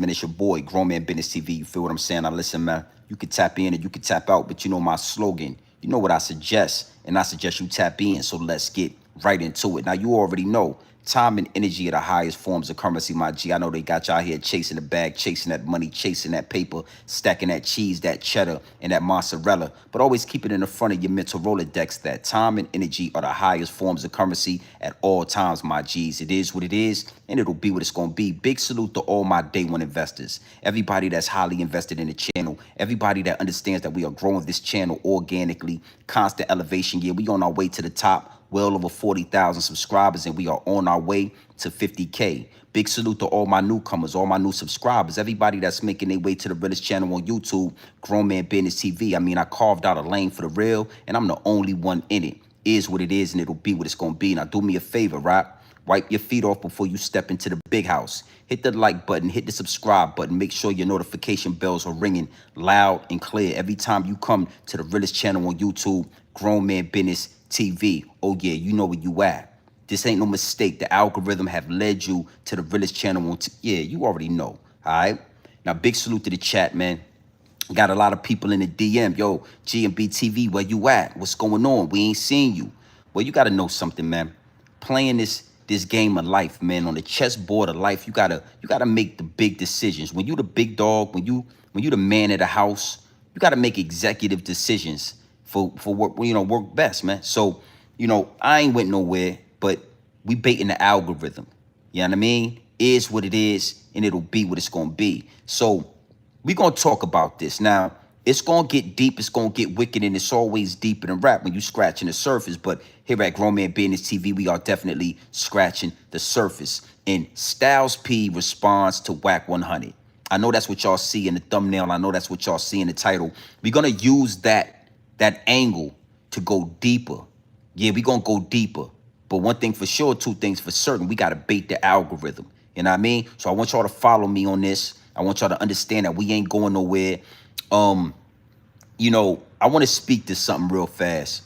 man. It's your boy, Grown Man Business TV. You feel what I'm saying? Now listen, man, you can tap in and you can tap out, but you know my slogan. You know what I suggest, and I suggest you tap in. So let's get right into it. Now, you already know time and energy are the highest forms of currency, my G. I know they got y'all here chasing the bag, chasing that money, chasing that paper, stacking that cheese, that cheddar, and that mozzarella. But always keep it in the front of your mental Rolodex that time and energy are the highest forms of currency at all times, my G's. It is what it is, and it'll be what it's going to be. Big salute to all my day one investors, everybody that's highly invested in the channel, everybody that understands that we are growing this channel organically, constant elevation. Yeah, we on our way to the top. Well over 40,000 subscribers, and we are on our way to 50K. Big salute to all my newcomers, all my new subscribers, everybody that's making their way to the Realest channel on YouTube, Grown Man Business TV. I mean, I carved out a lane for the real, and I'm the only one in it. Is what it is, and it'll be what it's going to be. Now, do me a favor, right? Wipe your feet off before you step into the big house. Hit the like button, hit the subscribe button. Make sure your notification bells are ringing loud and clear every time you come to the Realest channel on YouTube, Grown Man Business TV. Oh yeah, you know where you at. This ain't no mistake. The algorithm have led you to the Realest channel on yeah, you already know. All right. Now, big salute to the chat, man. Got a lot of people in the DM. Yo, GMB TV, where you at? What's going on? We ain't seen you. Well, you gotta know something, man. Playing this game of life, man, on the chessboard of life, you gotta make the big decisions. When you the big dog, when you the man of the house, you gotta make executive decisions for what work best, man. So, I ain't went nowhere, but we baiting the algorithm. You know what I mean? Is what it is, and it'll be what it's gonna be. So we gonna talk about this. Now, it's gonna get deep, it's gonna get wicked, and it's always deeper than rap when you scratching the surface. But here at Grown Man Business TV, we are definitely scratching the surface. And Styles P responds to Wack 100. I know that's what y'all see in the thumbnail. I know that's what y'all see in the title. We're gonna use that angle to go deeper. Yeah, we gonna go deeper. But one thing for sure, two things for certain, we gotta bait the algorithm. You know what I mean? So I want y'all to follow me on this. I want y'all to understand that we ain't going nowhere. I want to speak to something real fast.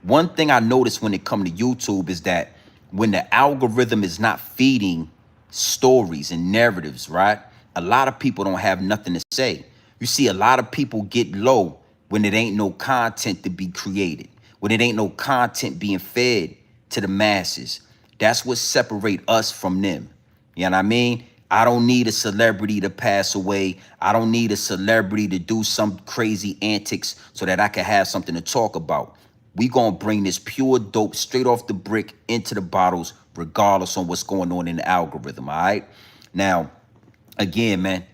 One thing I noticed when it comes to YouTube is that when the algorithm is not feeding stories and narratives, right? A lot of people don't have nothing to say. You see a lot of people get low when it ain't no content to be created, when it ain't no content being fed to the masses. That's what separate us from them. You know what I mean? I don't need a celebrity to pass away. I don't need a celebrity to do some crazy antics so that I can have something to talk about. We gonna bring this pure dope straight off the brick into the bottles, regardless on what's going on in the algorithm, all right? Now, again, man,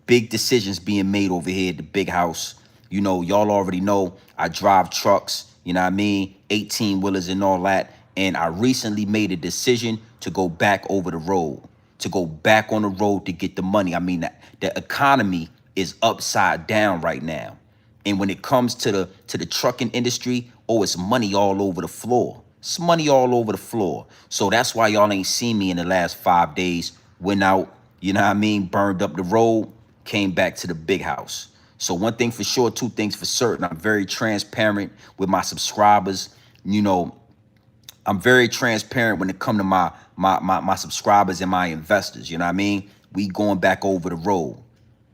big decisions being made over here at the big house. Y'all already know I drive trucks, you know what I mean? 18-wheelers and all that. And I recently made a decision to go back over the road, to go back on the road to get the money. I mean, the economy is upside down right now. And when it comes to the trucking industry, it's money all over the floor. It's money all over the floor. So that's why y'all ain't seen me in the last 5 days. Went out, you know what I mean, burned up the road, came back to the big house. So one thing for sure, two things for certain. I'm very transparent with my subscribers. I'm very transparent when it comes to my subscribers and my investors. You know what I mean? We going back over the road.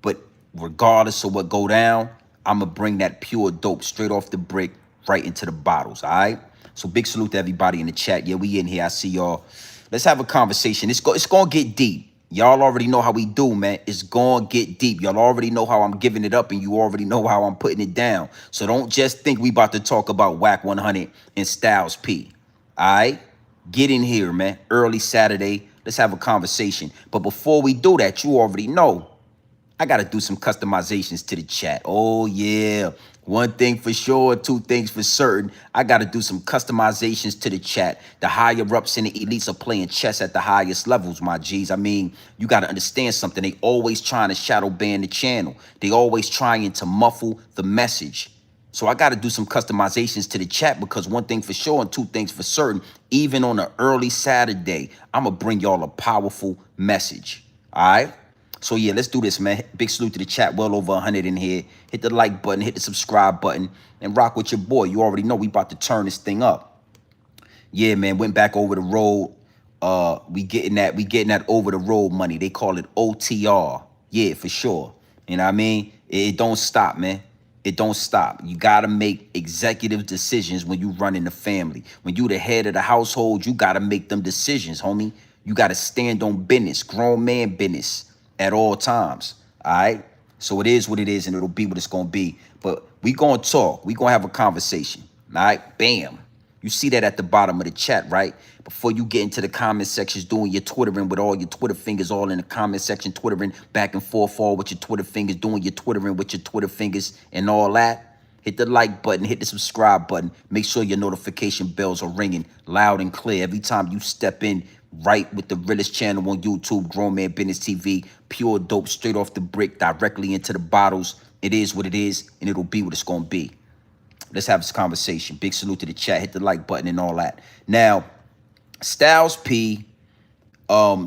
But regardless of what go down, I'm going to bring that pure dope straight off the brick right into the bottles, all right? So big salute to everybody in the chat. Yeah, we in here. I see y'all. Let's have a conversation. It's going to get deep. Y'all already know how we do, man. It's going to get deep. Y'all already know how I'm giving it up, and you already know how I'm putting it down. So don't just think we about to talk about Wack 100 and Styles P. All right? Get in here, man. Early Saturday. Let's have a conversation. But before we do that, you already know I got to do some customizations to the chat. Oh, yeah. One thing for sure, two things for certain. I got to do some customizations to the chat. The higher-ups and the elites are playing chess at the highest levels, my G's. I mean, you got to understand something. They always trying to shadow ban the channel. They always trying to muffle the message. So I got to do some customizations to the chat because one thing for sure and two things for certain, even on an early Saturday, I'm going to bring y'all a powerful message. All right? So, yeah, let's do this, man. Big salute to the chat. Well over 100 in here. Hit the like button, hit the subscribe button, and rock with your boy. You already know we about to turn this thing up. Yeah, man, went back over the road. We getting that over the road money. They call it OTR. Yeah, for sure. You know what I mean? It don't stop, man. It don't stop. You gotta make executive decisions when you run in the family. When you the head of the household, you gotta make them decisions, homie. You gotta stand on business, grown man business at all times. All right. So it is what it is, and it'll be what it's gonna be. But we gonna talk. We gonna have a conversation. All right. Bam. You see that at the bottom of the chat, right? Before you get into the comment sections doing your Twittering with all your Twitter fingers all in the comment section, Twittering back and forth all with your Twitter fingers, doing your Twittering with your Twitter fingers and all that. Hit the like button, hit the subscribe button. Make sure your notification bells are ringing loud and clear every time you step in right with the Realest channel on YouTube, Grown Man Business TV, pure dope straight off the brick directly into the bottles. It is what it is, and it'll be what it's going to be. Let's have this conversation. Big salute to the chat. Hit the like button and all that. Now, Styles P,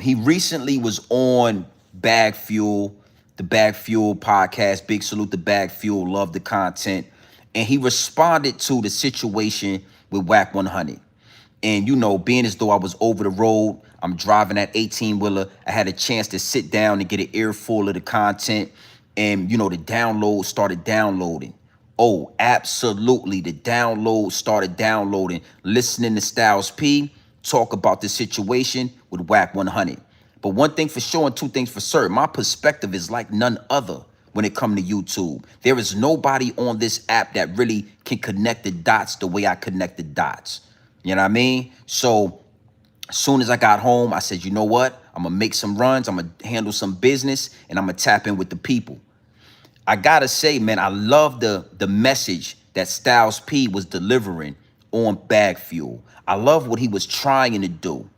he recently was on Bag Fuel, the Bag Fuel podcast. Big salute to Bag Fuel. Love the content. And he responded to the situation with Wack 100. And, you know, being as though I was over the road, I'm driving that 18-wheeler. I had a chance to sit down and get an earful of the content. And, you know, the download started downloading. Oh, absolutely. The download started downloading. Listening to Styles P talk about the situation with Wack 100. But one thing for sure and two things for certain, my perspective is like none other when it comes to YouTube. There is nobody on this app that really can connect the dots the way I connect the dots. You know what I mean? So as soon as I got home, I said, you know what? I'm going to make some runs. I'm going to handle some business, and I'm going to tap in with the people. I gotta say, man, I love the message that Styles P was delivering on Bag Fuel. I love what he was trying to do.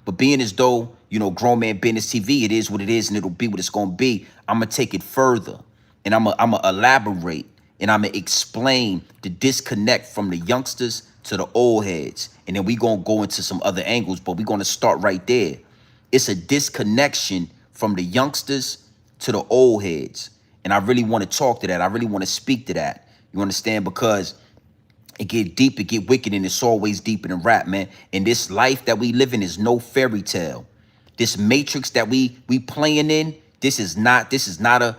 But being as though, you know, Grown Man Business TV, it is what it is, and it'll be what it's gonna be. I'm gonna take it further, and I'm gonna elaborate, and I'm gonna explain the disconnect from the youngsters to the old heads, and then we gonna go into some other angles, but we're gonna start right there. It's a disconnection from the youngsters to the old heads. And I really want to talk to that. I really want to speak to that. You understand? Because it get deep, it get wicked, and it's always deeper than rap, man. And this life that we live in is no fairy tale. This matrix that we playing in, this is not a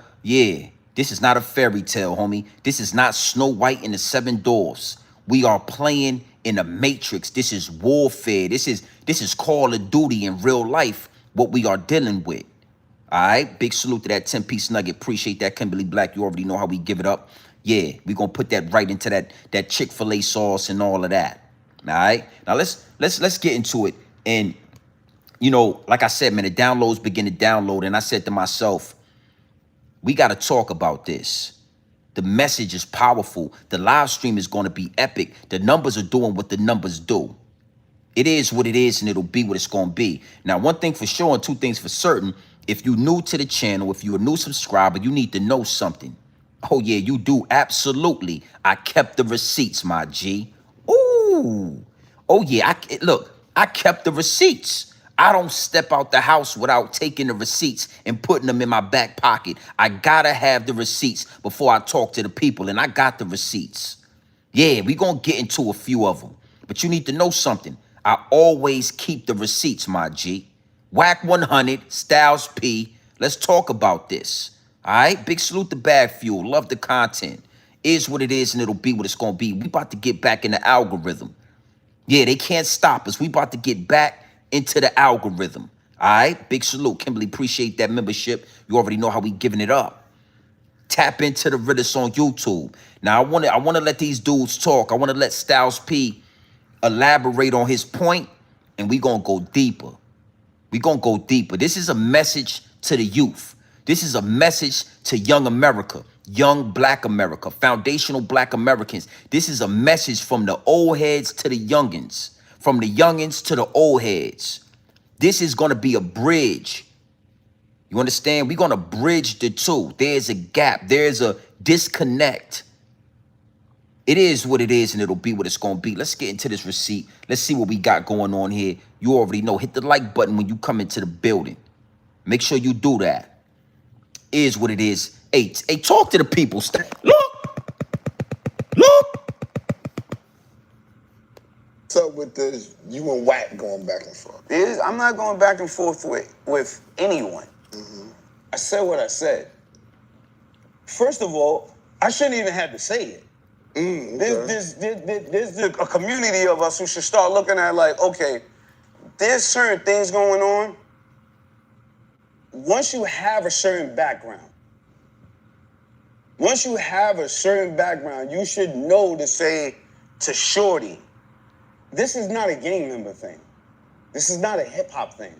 fairy tale, homie. This is not Snow White and the Seven Dwarfs. We are playing in a matrix. This is warfare. This is Call of Duty in real life, what we are dealing with. All right, big salute to that 10-piece nugget. Appreciate that, Kimberly Black. You already know how we give it up. Yeah, we're gonna put that right into that Chick-fil-A sauce and all of that. All right, now let's get into it. And you know, like I said, man, the downloads begin to download, and I said to myself, we got to talk about this. The message is powerful. The live stream is going to be epic. The numbers are doing what the numbers do. It is what it is, and it'll be what it's going to be. Now, one thing for sure and two things for certain, if you're new to the channel, if you're a new subscriber, you need to know something. Oh, yeah, you do. Absolutely. I kept the receipts, my G. Ooh. Oh, yeah. Look, I kept the receipts. I don't step out the house without taking the receipts and putting them in my back pocket. I got to have the receipts before I talk to the people, and I got the receipts. Yeah, we're going to get into a few of them. But you need to know something. I always keep the receipts, my G. Wack 100, Styles P. Let's talk about this. All right? Big salute to Bag Fuel. Love the content. Is what it is, and it'll be what it's going to be. We about to get back in the algorithm. Yeah, they can't stop us. We about to get back into the algorithm. All right? Big salute. Kimberly, appreciate that membership. You already know how we giving it up. Tap into the Realest on YouTube. Now, I want to let these dudes talk. I want to let Styles P elaborate on his point, and we going to go deeper. We going to go deeper. This is a message to the youth. This is a message to young America, young Black America, foundational Black Americans. This is a message from the old heads to the youngins, from the youngins to the old heads. This is going to be a bridge. You understand? We're going to bridge the two. There's a gap. There's a disconnect. It is what it is, and it'll be what it's going to be. Let's get into this receipt. Let's see what we got going on here. You already know. Hit the like button when you come into the building. Make sure you do that. Is what it is. Hey, talk to the people. Look. What's up with this? You and Wack going back and forth? I'm not going back and forth with anyone. I said what I said. First of all, I shouldn't even have to say it. Okay. There's a community of us who should start looking at like, okay, there's certain things going on. Once you have a certain background, you should know to say to Shorty, this is not a gang member thing. This is not a hip hop thing.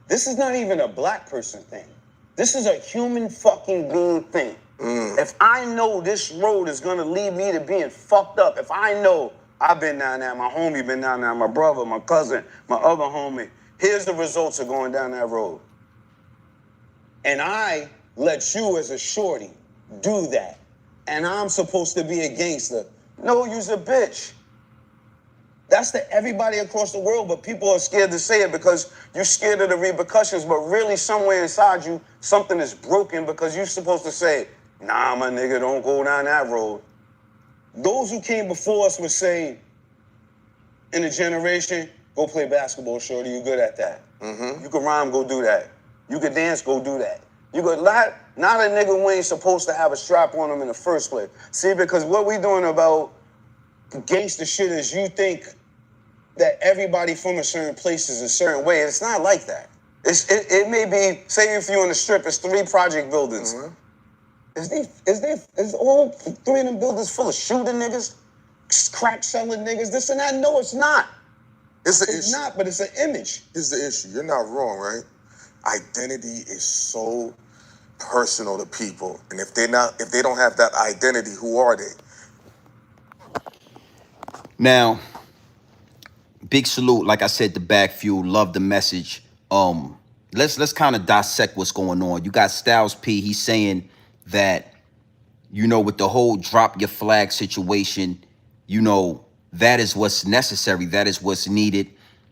This is not even a black person thing. This is a human fucking being thing. If I know this road is gonna lead me to being fucked up, if I know I've been down there, my homie been down there, my brother, my cousin, my other homie, here's the results of going down that road. And I let you as a shorty do that. And I'm supposed to be a gangster. No, you's a bitch. That's to everybody across the world, but people are scared to say it because you're scared of the repercussions, but really somewhere inside you, something is broken because you're supposed to say, nah, my nigga, don't go down that road. Those who came before us would say, in a generation, go play basketball, shorty, you good at that. You can rhyme, go do that. You can dance, go do that. You could not a nigga who ain't supposed to have a strap on him in the first place. See, because what we doing about gangster shit is you think that everybody from a certain place is a certain way. It's not like that. It may be, say if you're on the strip, it's 3 project buildings. Is all 3 of them buildings full of shooting niggas, crack selling niggas, this and that? No, it's not. It's not, but it's an image. Here's the issue. You're not wrong, right? Identity is so personal to people, and if they don't have that identity, who are they? Now, big salute, like I said, the back fuel, love the message. Let's kind of dissect what's going on. You got Styles P, he's saying that, you know, with the whole drop your flag situation, you know, that is what's necessary, that is what's needed.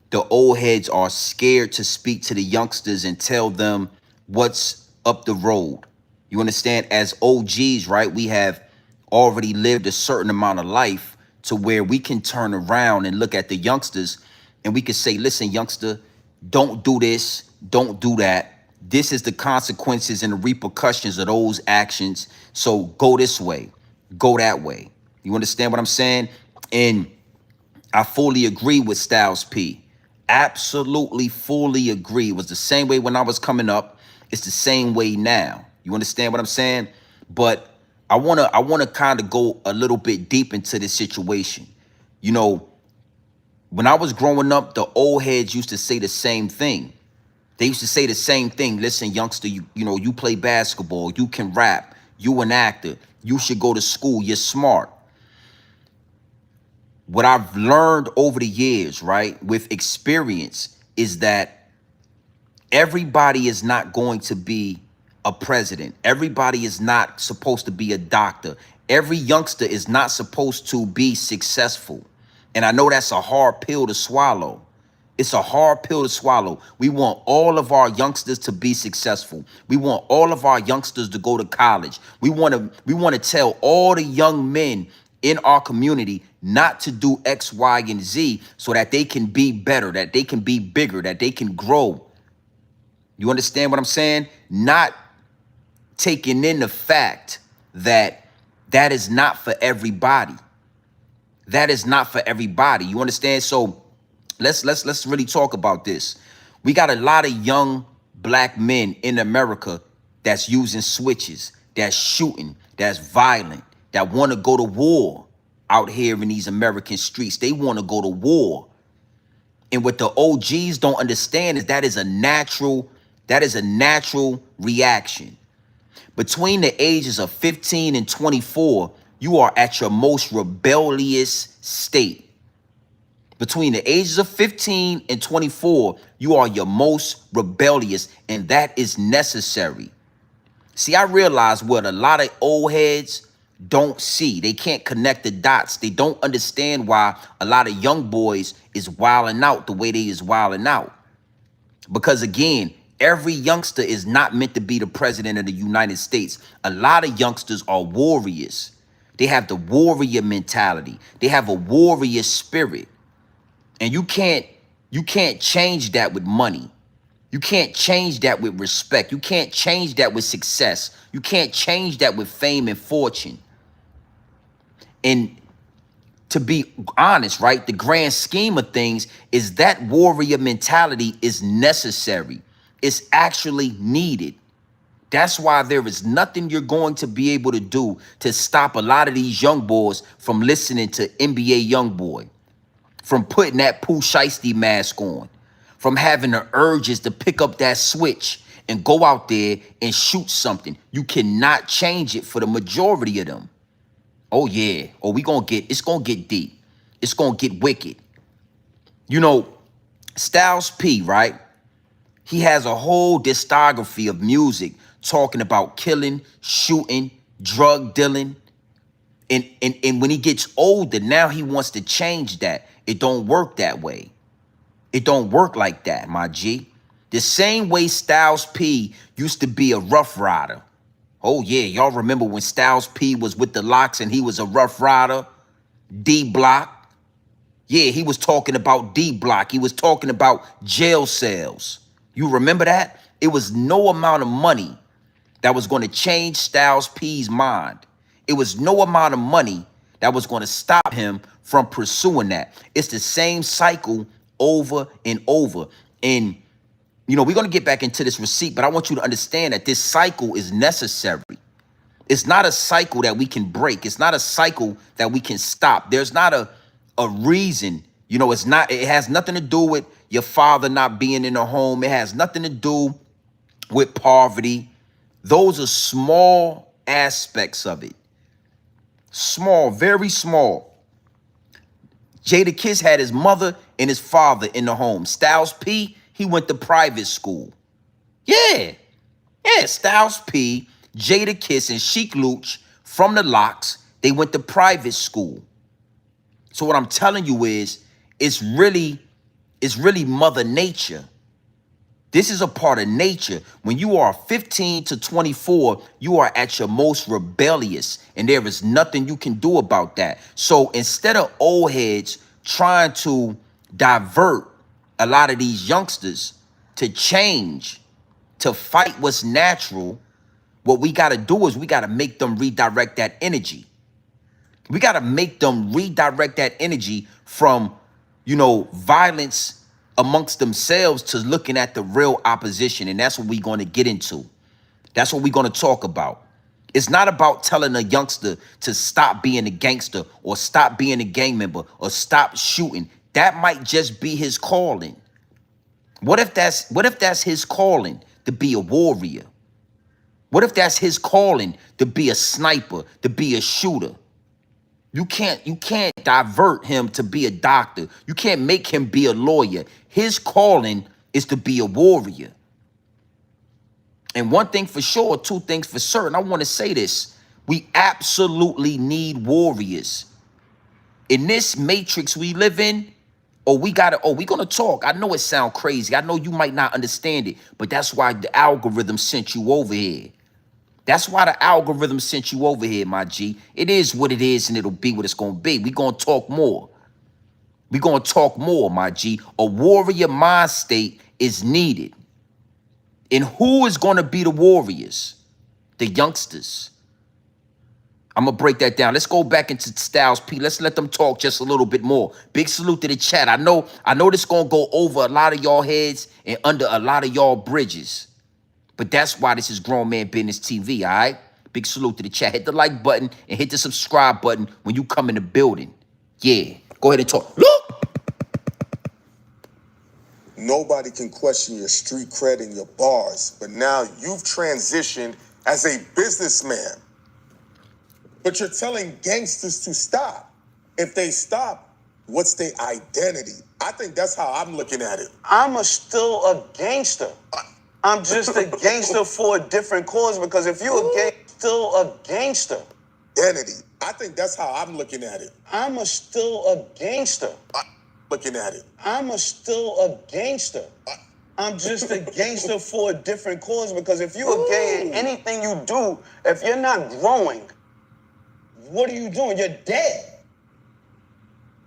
The old heads are scared to speak to the youngsters and tell them what's up the road. You understand? As OGs, right, we have already lived a certain amount of life to where we can turn around and look at the youngsters and we can say, listen, youngster, don't do this, don't do that. This is the consequences and the repercussions of those actions. So go this way, go that way. You understand what I'm saying? And I fully agree with Styles P. Absolutely fully agree. It was the same way when I was coming up. It's the same way now. You understand what I'm saying? But I wanna kind of go a little bit deep into this situation. You know, when I was growing up, the old heads used to say the same thing. They used to say the same thing. Listen, youngster, you know, you play basketball, you can rap, you an actor, you should go to school, you're smart. What I've learned over the years, right, with experience is that everybody is not going to be a president. Everybody is not supposed to be a doctor. Every youngster is not supposed to be successful. And I know that's a hard pill to swallow. It's a hard pill to swallow. We want all of our youngsters to be successful. We want all of our youngsters to go to college. We want to tell all the young men in our community not to do X, Y, and Z so that they can be better, that they can be bigger, that they can grow. You understand what I'm saying? Not taking in the fact that that is not for everybody. That is not for everybody. You understand? So let's really talk about this. We got a lot of young black men in America that's using switches, that's shooting, that's violent, that want to go to war out here in these American streets. They want to go to war. And what the OGs don't understand is that is a natural reaction. Between the ages of 15 and 24, you are at your most rebellious state. Between the ages of 15 and 24, you are your most rebellious, and that is necessary. See, I realize what a lot of old heads don't see. They can't connect the dots. They don't understand why a lot of young boys is wilding out the way they is wilding out. Because again, every youngster is not meant to be the president of the United States. A lot of youngsters are warriors. They have the warrior mentality. They have a warrior spirit. And you can't change that with money. You can't change that with respect. You can't change that with success. You can't change that with fame and fortune. And to be honest, right, the grand scheme of things is that warrior mentality is necessary. It's actually needed. That's why there is nothing you're going to be able to do to stop a lot of these young boys from listening to NBA Youngboy, from putting that Pooh Shiesty mask on, from having the urges to pick up that switch and go out there and shoot something. You cannot change it for the majority of them. Oh yeah. Oh, it's gonna get deep. It's gonna get wicked. You know, Styles P, right? He has a whole discography of music talking about killing, shooting, drug dealing. And when he gets older, now he wants to change that. It don't work that way. It don't work like that, my G. The same way Styles P used to be a rough rider. Oh yeah, y'all remember when Styles P was with the Locks and he was a rough rider? D Block. Yeah, he was talking about D Block. He was talking about jail cells. You remember that? It was no amount of money that was going to change Styles P's mind. It was no amount of money that was going to stop him from pursuing that. It's the same cycle over and over. And, you know, we're going to get back into this receipt, but I want you to understand that this cycle is necessary. It's not a cycle that we can break. It's not a cycle that we can stop. There's not a reason, you know, it has nothing to do with your father not being in the home. It has nothing to do with poverty. Those are small aspects of it. Small, very small. Jadakiss had his mother and his father in the home. Styles P, he went to private school. Yeah. Yeah, Styles P, Jadakiss, and Sheik Luch from the Locks, they went to private school. So what I'm telling you is, it's really Mother Nature. This is a part of nature. When you are 15 to 24, you are at your most rebellious, and there is nothing you can do about that. So instead of old heads trying to divert a lot of these youngsters to change, to fight what's natural, what we got to do is we got to make them redirect that energy. We got to make them redirect that energy from, you know, violence amongst themselves to looking at the real opposition. And that's what we're going to get into. That's what we're going to talk about. It's not about telling a youngster to stop being a gangster or stop being a gang member or stop shooting. That might just be his calling. What if that's his calling to be a warrior? What if that's his calling to be a sniper, to be a shooter? You can't divert him to be a doctor. You can't make him be a lawyer. His calling is to be a warrior. And one thing for sure, two things for certain. I want to say this. We absolutely need warriors. In this matrix we live in, we're going to talk. I know it sounds crazy. I know you might not understand it, but that's why the algorithm sent you over here. That's why the algorithm sent you over here, my G. It is what it is, and it'll be what it's going to be. We're going to talk more. We're going to talk more, my G. A warrior mind state is needed. And who is going to be the warriors? The youngsters. I'm going to break that down. Let's go back into Styles P. Let's let them talk just a little bit more. Big salute to the chat. I know this going to go over a lot of y'all heads and under a lot of y'all bridges. But that's why this is Grown Man Business TV, all right? Big salute to the chat. Hit the like button and hit the subscribe button when you come in the building. Yeah, go ahead and talk. Look! Nobody can question your street cred and your bars, but now you've transitioned as a businessman. But you're telling gangsters to stop. If they stop, what's their identity? I think that's how I'm looking at it. I'm still a gangster. I'm just a gangster for a different cause, because if you're still a gangster. Identity. I think that's how I'm looking at it. I'm still a gangster. Looking at it. I'm still a gangster. I'm just a gangster for a different cause, because if you're a gang, anything you do, if you're not growing, what are you doing? You're dead.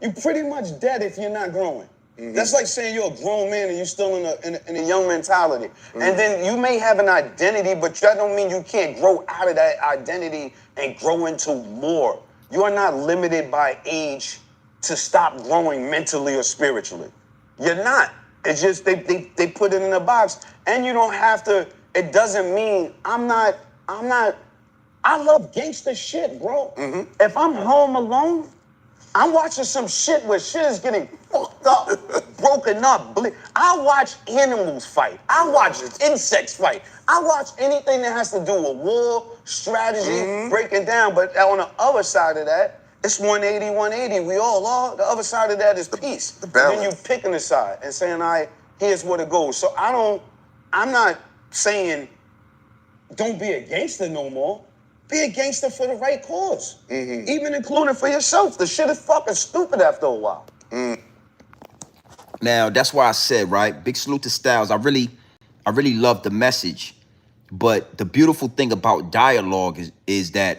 You're pretty much dead if you're not growing. That's like saying you're a grown man and you're still in a young mentality. And then you may have an identity, but that don't mean you can't grow out of that identity and grow into more. You are not limited by age to stop growing mentally or spiritually. You're not. It's just they put it in a box, and you don't have to. It doesn't mean I'm not. I love gangster shit, bro. If I'm home alone, I'm watching some shit where shit is getting fucked up, broken up. I watch animals fight. I watch insects fight. I watch anything that has to do with war, strategy, breaking down. But on the other side of that, it's 180, 180. We all are. The other side of that is peace. The balance. And then you picking a side and saying, all right, here's where it goes. So I'm not saying don't be a gangster no more. Be a gangster for the right cause. Even including for yourself. The shit is fucking stupid after a while. Now, that's why I said, right? Big salute to Styles. I really love the message. But the beautiful thing about dialogue is that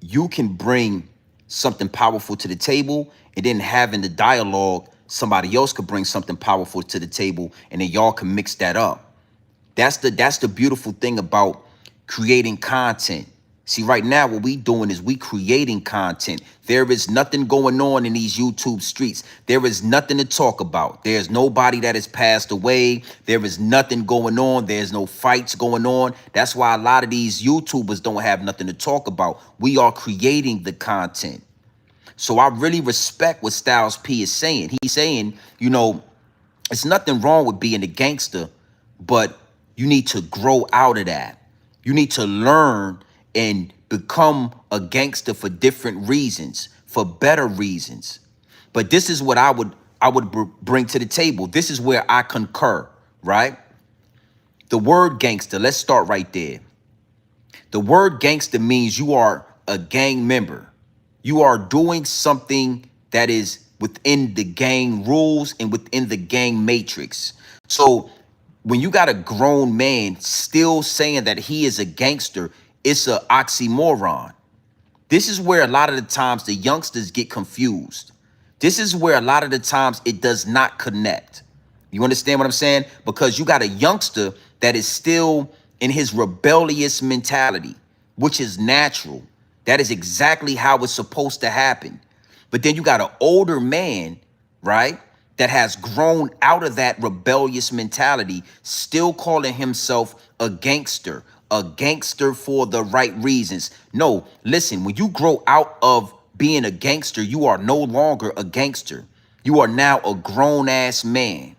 you can bring something powerful to the table, and then having the dialogue, somebody else could bring something powerful to the table, and then y'all can mix that up. That's the beautiful thing about creating content. See, right now, what we doing is we creating content. There is nothing going on in these YouTube streets. There is nothing to talk about. There's nobody that has passed away. There is nothing going on. There's no fights going on. That's why a lot of these YouTubers don't have nothing to talk about. We are creating the content. So I really respect what Styles P is saying. He's saying, you know, it's nothing wrong with being a gangster, but you need to grow out of that. You need to learn and become a gangster for different reasons, for better reasons. But this is what I would bring to the table. This is where I concur, right? The word gangster, let's start right there. The word gangster means you are a gang member. You are doing something that is within the gang rules and within the gang matrix. So when you got a grown man still saying that he is a gangster, it's an oxymoron. This is where a lot of the times the youngsters get confused. This is where a lot of the times it does not connect. You understand what I'm saying? Because you got a youngster that is still in his rebellious mentality, which is natural. That is exactly how it's supposed to happen. But then you got an older man, right, that has grown out of that rebellious mentality, still calling himself a gangster for the right reasons. No, listen, when you grow out of being a gangster, you are no longer a gangster. You are now a grown-ass man.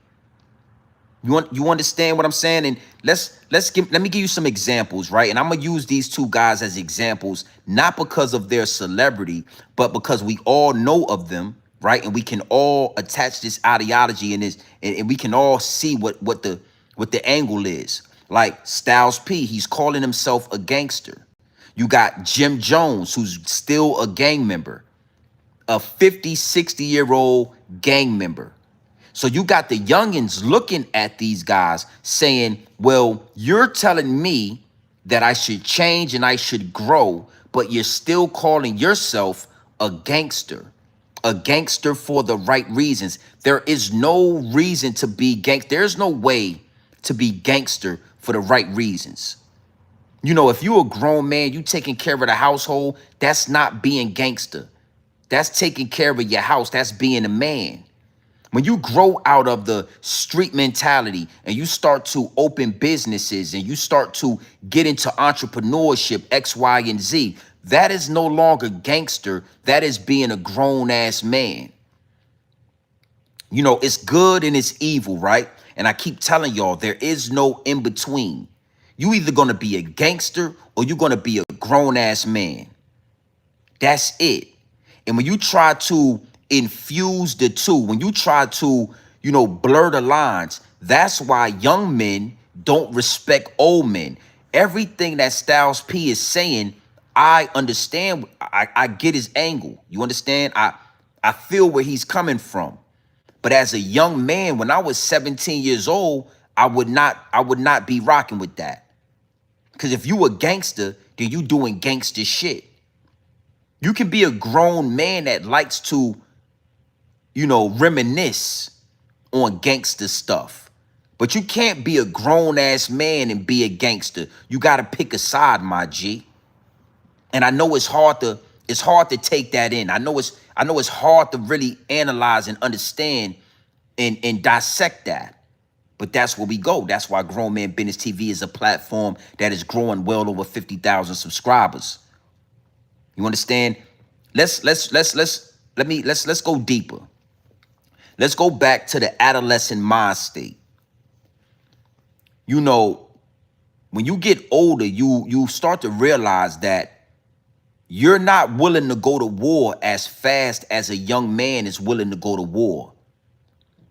You understand what I'm saying? And let me give you some examples, right? And I'm gonna use these two guys as examples, not because of their celebrity, but because we all know of them, right? And we can all attach this ideology and this, and we can all see what the angle is. Like Styles P, he's calling himself a gangster. You got Jim Jones, who's still a gang member, a 50, 60-year-old gang member. So you got the youngins looking at these guys saying, well, you're telling me that I should change and I should grow, but you're still calling yourself a gangster for the right reasons. There is no reason to be gangster. There's no way to be gangster for the right reasons. You know, if you're a grown man, you taking care of the household, that's not being gangster. That's taking care of your house. That's being a man. When you grow out of the street mentality and you start to open businesses and you start to get into entrepreneurship, X, Y, and Z, that is no longer gangster. That is being a grown-ass man. You know, it's good and it's evil, right? And I keep telling y'all, there is no in between. You either going to be a gangster or you're going to be a grown-ass man. That's it. And when you try to infuse the two, when you try to, you know, blur the lines, that's why young men don't respect old men. Everything that Styles P is saying, I understand. I get his angle. You understand? I feel where he's coming from. But as a young man, when I was 17 years old, I would not be rocking with that. Because if you a gangster, then you doing gangster shit. You can be a grown man that likes to, you know, reminisce on gangster stuff. But you can't be a grown-ass man and be a gangster. You got to pick a side, my G. And I know it's hard to take that in. I know it's hard to really analyze and understand and dissect that. But that's where we go. That's why Grown Man Business TV is a platform that is growing well over 50,000 subscribers. You understand? Let's go deeper. Let's go back to the adolescent mind state. You know, when you get older, you start to realize that you're not willing to go to war as fast as a young man is willing to go to war.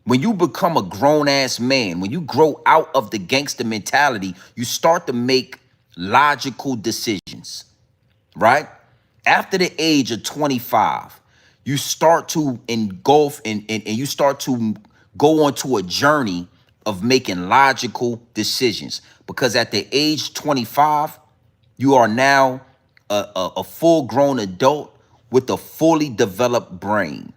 When you become a grown-ass man, when you grow out of the gangster mentality, you start to make logical decisions, right? After the age of 25, you start to engulf and you start to go onto a journey of making logical decisions. Because at the age 25, you are now a full-grown adult with a fully developed brain.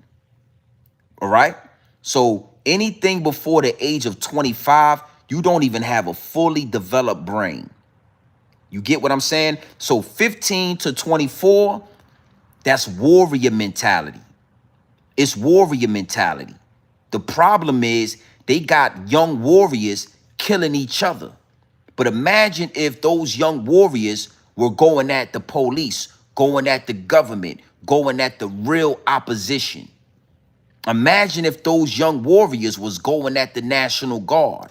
All right? So anything before the age of 25, you don't even have a fully developed brain. You get what I'm saying? So 15 to 24, that's warrior mentality. It's warrior mentality. The problem is they got young warriors killing each other. But imagine if those young warriors were going at the police, going at the government, going at the real opposition. Imagine if those young warriors was going at the National Guard.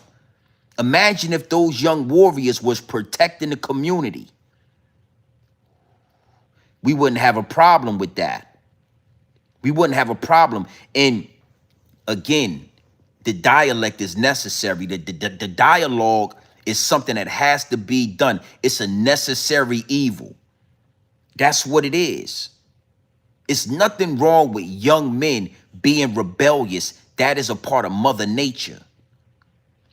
Imagine if those young warriors was protecting the community. We wouldn't have a problem with that. We wouldn't have a problem. And again, the dialect is necessary. The dialogue is something that has to be done. It's a necessary evil. That's what it is. It's nothing wrong with young men being rebellious. That is a part of Mother Nature.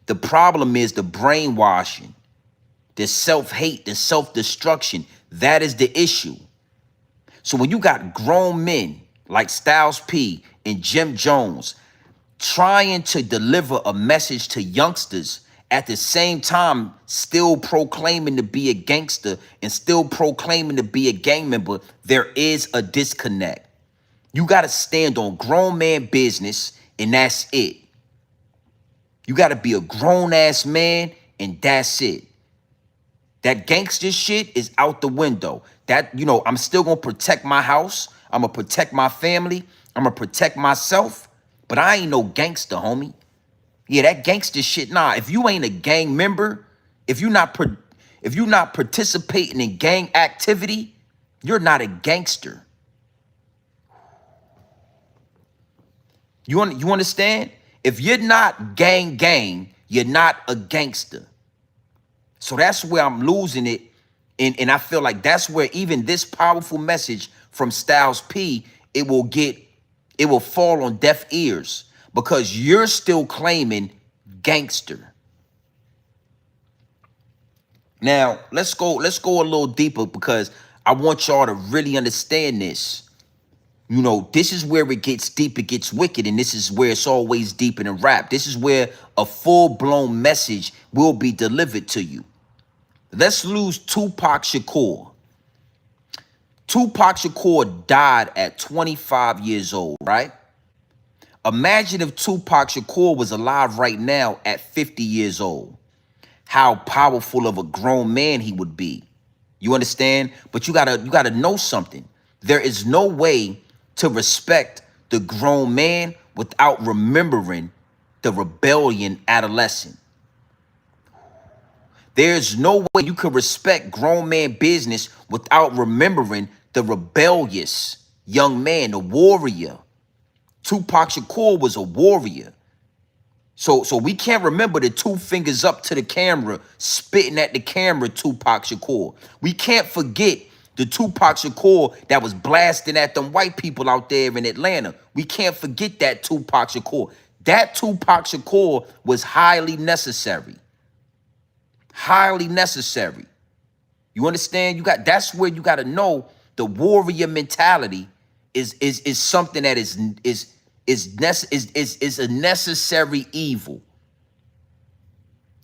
The problem is the brainwashing, the self-hate, the self-destruction. That is the issue. So when you got grown men like Styles P and Jim Jones trying to deliver a message to youngsters, at the same time still proclaiming to be a gangster and still proclaiming to be a gang member, there is a disconnect. You got to stand on grown man business, and that's it. You got to be a grown-ass man, and that's it. That gangster shit is out the window. That, you know, I'm still going to protect my house. I'm going to protect my family. I'm going to protect myself. But I ain't no gangster, homie. Yeah, that gangster shit, nah. If you ain't a gang member, if you're not participating in gang activity, you're not a gangster. You understand? If you're not gang, you're not a gangster. So that's where I'm losing it. And I feel like that's where even this powerful message from Styles P, it will fall on deaf ears because you're still claiming gangster. Now, let's go a little deeper because I want y'all to really understand this. You know, this is where it gets deep, it gets wicked, and this is where it's always deep in a rap. This is where a full-blown message will be delivered to you. Let's lose Tupac Shakur. Tupac Shakur died at 25 years old, right? Imagine if Tupac Shakur was alive right now at 50 years old. How powerful of a grown man he would be. You understand? But you gotta know something. There is no way to respect the grown man without remembering the rebellion adolescent. There's no way you can respect grown man business without remembering the rebellious young man, the warrior. Tupac Shakur was a warrior. So we can't remember the 2 fingers up to the camera, spitting at the camera, Tupac Shakur. We can't forget the Tupac Shakur that was blasting at them white people out there in Atlanta. We can't forget that Tupac Shakur. That Tupac Shakur was highly necessary. Highly necessary. You understand? That's where you got to know the warrior mentality is something that is is a necessary evil.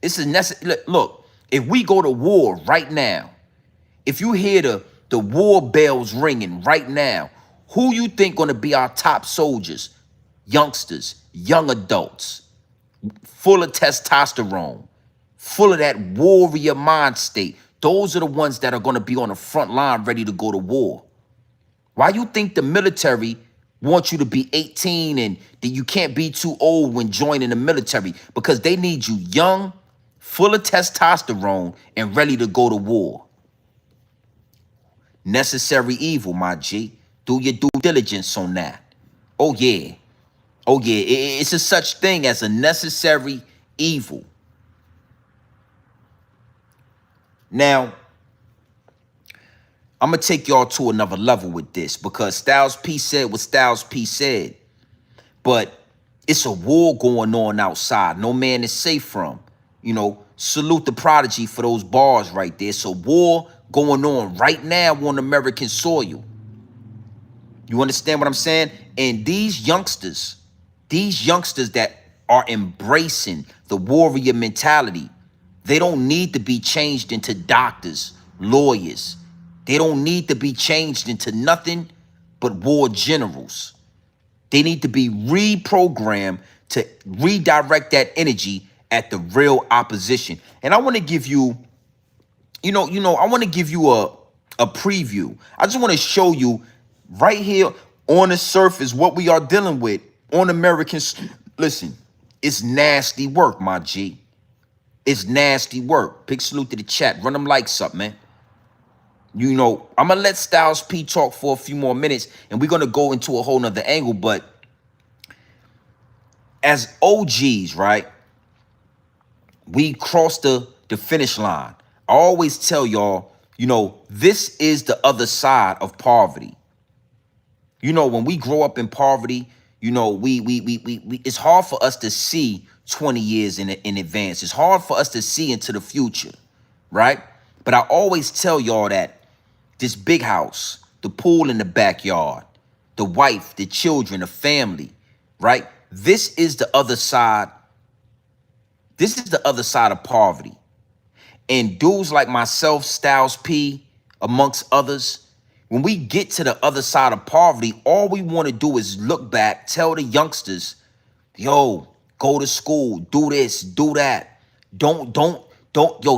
It's a necessary. Look, if we go to war right now, if you hear the war bells ringing right now, who you think gonna be our top soldiers? Youngsters, young adults, full of testosterone, full of that warrior mind state. Those are the ones that are gonna be on the front line ready to go to war. Why you think the military wants you to be 18 and that you can't be too old when joining the military? Because they need you young, full of testosterone, and ready to go to war. Necessary evil, my G. Do your due diligence on that. Oh, yeah. Oh, yeah. It's a such thing as a necessary evil. Now, I'm going to take y'all to another level with this because Styles P said what Styles P said. But it's a war going on outside. No man is safe from. You know, salute the Prodigy for those bars right there. It's a war going on right now on American soil. You understand what I'm saying? And these youngsters that are embracing the warrior mentality, they don't need to be changed into doctors, lawyers. They don't need to be changed into nothing but war generals. They need to be reprogrammed to redirect that energy at the real opposition. And I want to give you, I want to give you a preview. I just want to show you right here on the surface what we are dealing with on Americans. Listen, it's nasty work, my G. It's nasty work. Big salute to the chat. Run them likes up, man. You know, I'm going to let Styles P talk for a few more minutes, and we're going to go into a whole nother angle. But as OGs, right, we crossed the finish line. I always tell y'all, this is the other side of poverty. When we grow up in poverty, we it's hard for us to see 20 years in advance. It's hard for us to see into the future, right? But I always tell y'all that this big house, the pool in the backyard, the wife, the children, the family, right? This is the other side. This is the other side of poverty. And dudes like myself, Styles P, amongst others, when we get to the other side of poverty, all we want to do is look back, tell the youngsters, yo, go to school, do this, do that. Don't,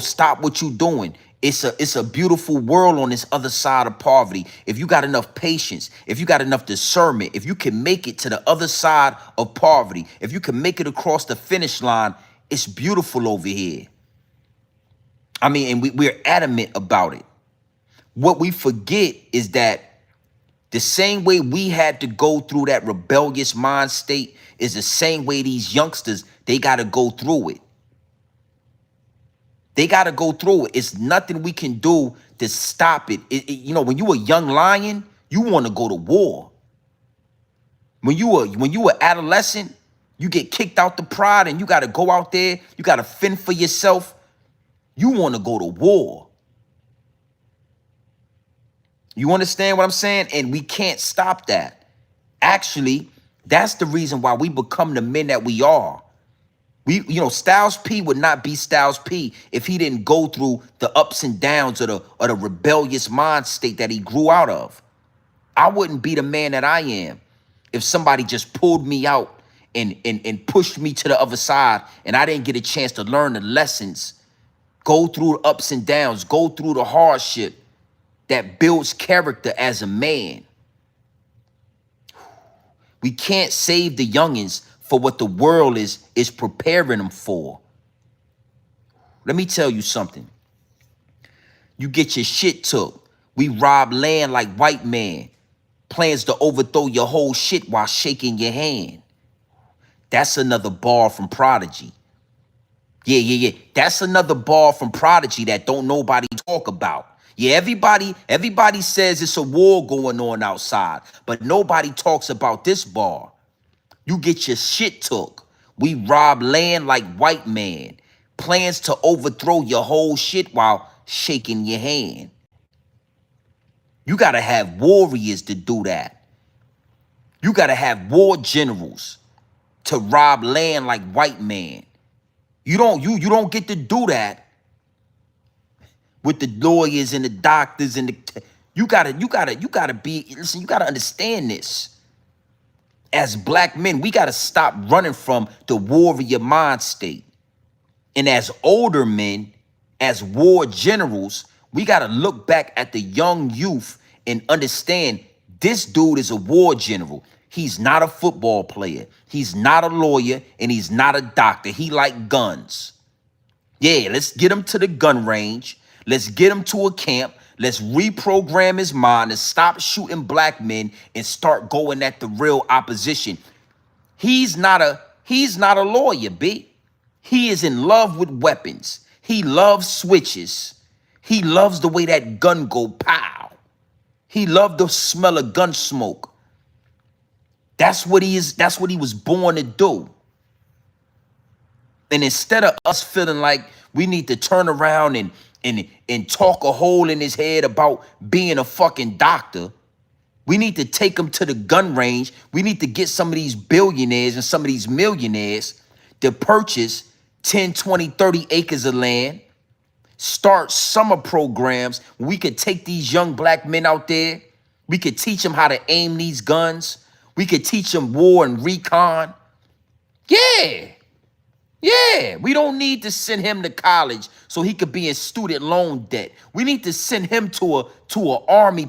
stop what you doing. It's a beautiful world on this other side of poverty. If you got enough patience, if you got enough discernment, if you can make it to the other side of poverty, if you can make it across the finish line, it's beautiful over here. I mean, and we're adamant about it. What we forget is that the same way we had to go through that rebellious mind state is the same way these youngsters, they got to go through it. They got to go through it. It's nothing we can do to stop it. When you a young lion, you want to go to war. When you a adolescent, you get kicked out the pride and you got to go out there. You got to fend for yourself. You want to go to war. You understand what I'm saying? And we can't stop that. Actually, that's the reason why we become the men that we are. Styles P would not be Styles P if he didn't go through the ups and downs of the rebellious mind state that he grew out of. I wouldn't be the man that I am if somebody just pulled me out and pushed me to the other side and I didn't get a chance to learn the lessons, go through the ups and downs, go through the hardship that builds character as a man. We can't save the youngins for what the world is preparing them for. Let me tell you something. You get your shit took. We rob land like white man. Plans to overthrow your whole shit while shaking your hand. That's another bar from Prodigy. Yeah. That's another bar from Prodigy that don't nobody talk about. Yeah, everybody says it's a war going on outside, but nobody talks about this bar. You get your shit took. We rob land like white man. Plans to overthrow your whole shit while shaking your hand. You got to have warriors to do that. You got to have war generals to rob land like white man. You don't get to do that with the lawyers and the doctors and the you gotta be, listen, you gotta understand this. As black men, we gotta stop running from the warrior mind state. And as older men, as war generals, we gotta look back at the young youth and understand this dude is a war general. He's not a football player. He's not a lawyer, and he's not a doctor. He like guns. Yeah, let's get him to the gun range. Let's get him to a camp. Let's reprogram his mind and stop shooting black men and start going at the real opposition. He's not a lawyer, B. He is in love with weapons. He loves switches. He loves the way that gun go pow. He loved the smell of gun smoke. That's what he is. That's what he was born to do. And instead of us feeling like we need to turn around and talk a hole in his head about being a fucking doctor, we need to take him to the gun range. We need to get some of these billionaires and some of these millionaires to purchase 10, 20, 30 acres of land, start summer programs. We could take these young black men out there. We could teach them how to aim these guns. We could teach them war and recon. Yeah. Yeah, we don't need to send him to college so he could be in student loan debt. We need to send him to a army,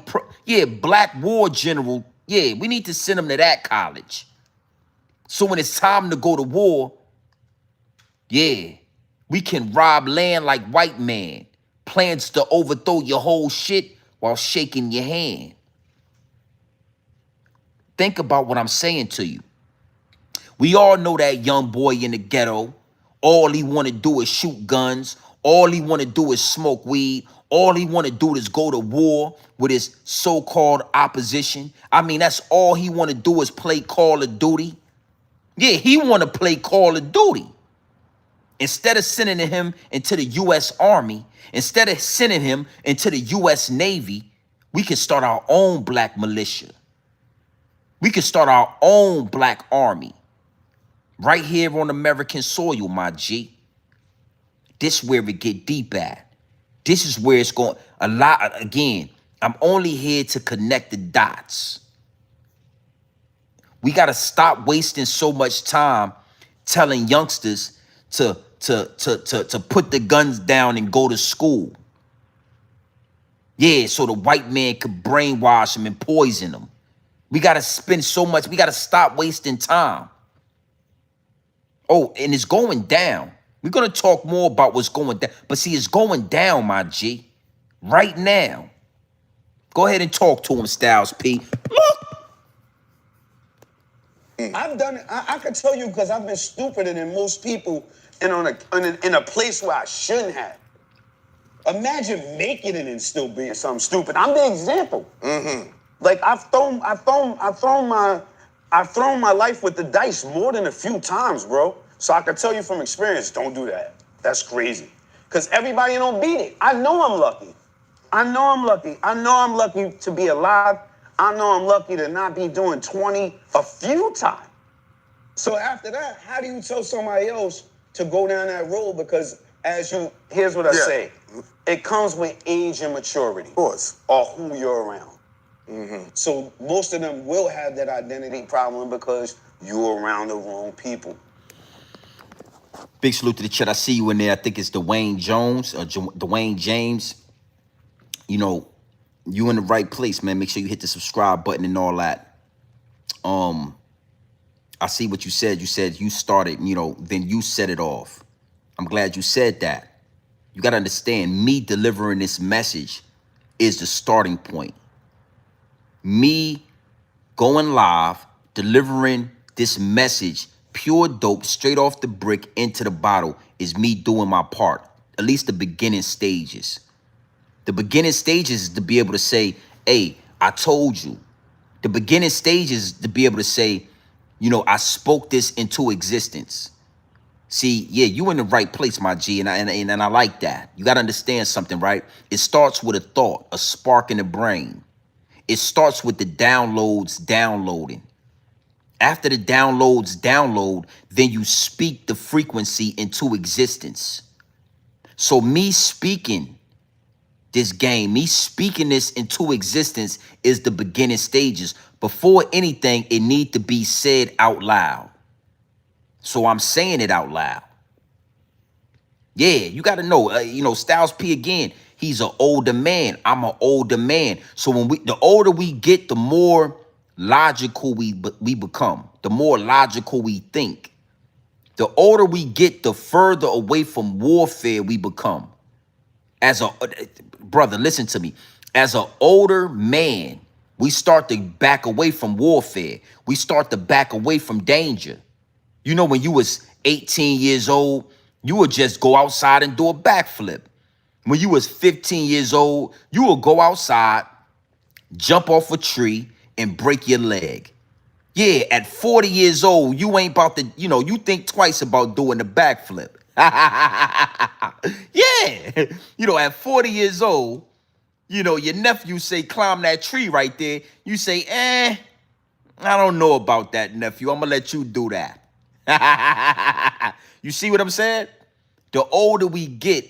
black war general. Yeah, we need to send him to that college. So when it's time to go to war, yeah, we can rob land like white man. Plans to overthrow your whole shit while shaking your hand. Think about what I'm saying to you. We all know that young boy in the ghetto. All he want to do is shoot guns. All he want to do is smoke weed. All he want to do is go to war with his so-called opposition. I mean, that's all he want to do is play Call of Duty. Yeah, he want to play Call of Duty. Instead of sending him into the U.S. Army, instead of sending him into the U.S. Navy, we can start our own black militia. We can start our own black army. Right here on American soil, my G. This is where we get deep at. This is where it's going. Again, I'm only here to connect the dots. We got to stop wasting so much time telling youngsters to put the guns down and go to school. Yeah, so the white man could brainwash them and poison them. We got to spend so much. We got to stop wasting time. Oh, and it's going down. We're going to talk more about what's going down. But see, it's going down, my G. Right now. Go ahead and talk to him, Styles P. Look. I've done it. I can tell you because I've been stupider than most people and in a place where I shouldn't have. Imagine making it and still being something stupid. I'm the example. Mm-hmm. Like I've thrown my life with the dice more than a few times, bro. So I can tell you from experience, don't do that. That's crazy. Because everybody don't beat it. I know I'm lucky. I know I'm lucky. I know I'm lucky to be alive. I know I'm lucky to not be doing 20 a few times. So after that, how do you tell somebody else to go down that road? Because here's what I say. It comes with age and maturity. Of course. Or who you're around. Mm-hmm. So most of them will have that identity problem because you're around the wrong people. Big salute to the chat. I see you in there. I think it's Dwayne Jones or Dwayne James. You know, you in the right place, man. Make sure you hit the subscribe button and all that. I see what you said. You said you started, then you set it off. I'm glad you said that. You got to understand, me delivering this message is the starting point. Me going live, delivering this message, pure dope, straight off the brick into the bottle, is me doing my part. At least the beginning stages. The beginning stages is to be able to say, hey, I told you. The beginning stages is to be able to say, I spoke this into existence. See, yeah, you in the right place, my G, and I like that. You got to understand something, right? It starts with a thought, a spark in the brain. It starts with the downloading. After the download, then you speak the frequency into existence. So me speaking this game, me speaking this into existence is the beginning stages. Before anything, it need to be said out loud. So I'm saying it out loud. Yeah, you got to know, Styles P again, he's an older man. I'm an older man. So the older we get, the more logical we become, the more logical we think. The older we get, the further away from warfare we become. Brother, listen to me. As an older man, we start to back away from warfare. We start to back away from danger. You know, when you was 18 years old, you would just go outside and do a backflip. When you was 15 years old, you would go outside, jump off a tree, and break your leg. Yeah, at 40 years old, you ain't about to, you think twice about doing the backflip. Yeah. At 40 years old, your nephew say, climb that tree right there. You say, I don't know about that, nephew. I'm going to let you do that. You see what I'm saying? The older we get,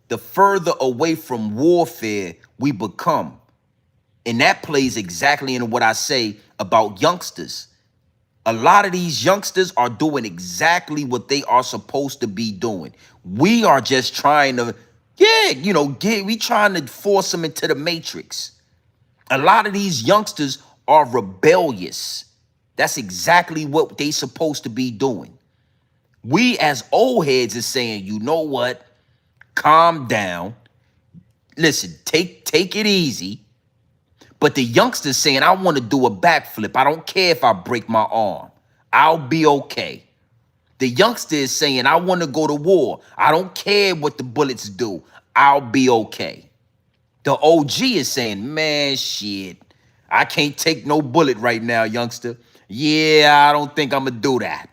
the further away from warfare we become. And that plays exactly into what I say about youngsters. A lot of these youngsters are doing exactly what they are supposed to be doing. We are just trying to, we trying to force them into the matrix. A lot of these youngsters are rebellious. That's exactly what they supposed to be doing. We as old heads is saying, you know what? Calm down. Listen, take it easy. But the youngster's saying, I want to do a backflip. I don't care if I break my arm. I'll be okay. The youngster is saying, I want to go to war. I don't care what the bullets do. I'll be okay. The OG is saying, man, shit, I can't take no bullet right now, youngster. Yeah, I don't think I'm going to do that.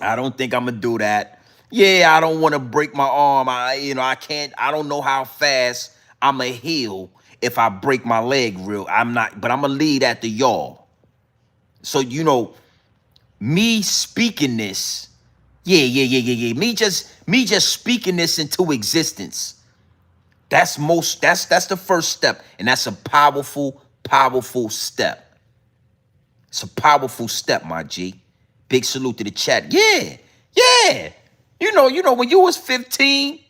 I don't think I'm going to do that. Yeah, I don't want to break my arm. I can't. I don't know how fast I'm going to heal if I break my leg but I'm going to leave that to y'all. So, me speaking this, me just speaking this into existence. That's the first step. And that's a powerful, powerful step. It's a powerful step, my G. Big salute to the chat. Yeah. When you was 15,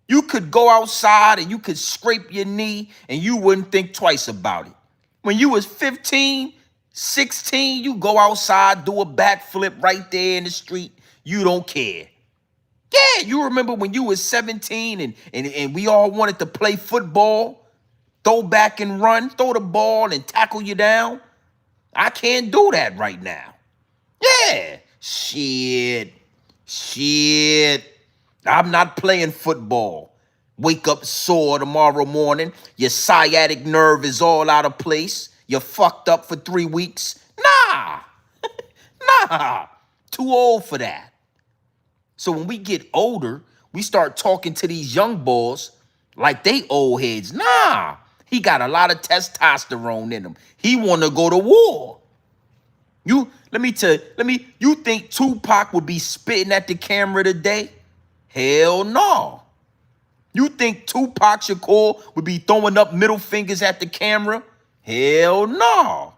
you could go outside and you could scrape your knee and you wouldn't think twice about it. When you was 15, 16, you go outside, do a backflip right there in the street. You don't care. Yeah, you remember when you was 17 and we all wanted to play football, throw back and run, throw the ball and tackle you down? I can't do that right now. Yeah, shit. I'm not playing football. Wake up sore tomorrow morning. Your sciatic nerve is all out of place. You're fucked up for 3 weeks. Nah. Too old for that. So when we get older, we start talking to these young boys like they old heads. Nah. He got a lot of testosterone in him. He want to go to war. You think Tupac would be spitting at the camera today? Hell no. You think Tupac Shakur would be throwing up middle fingers at the camera? Hell no.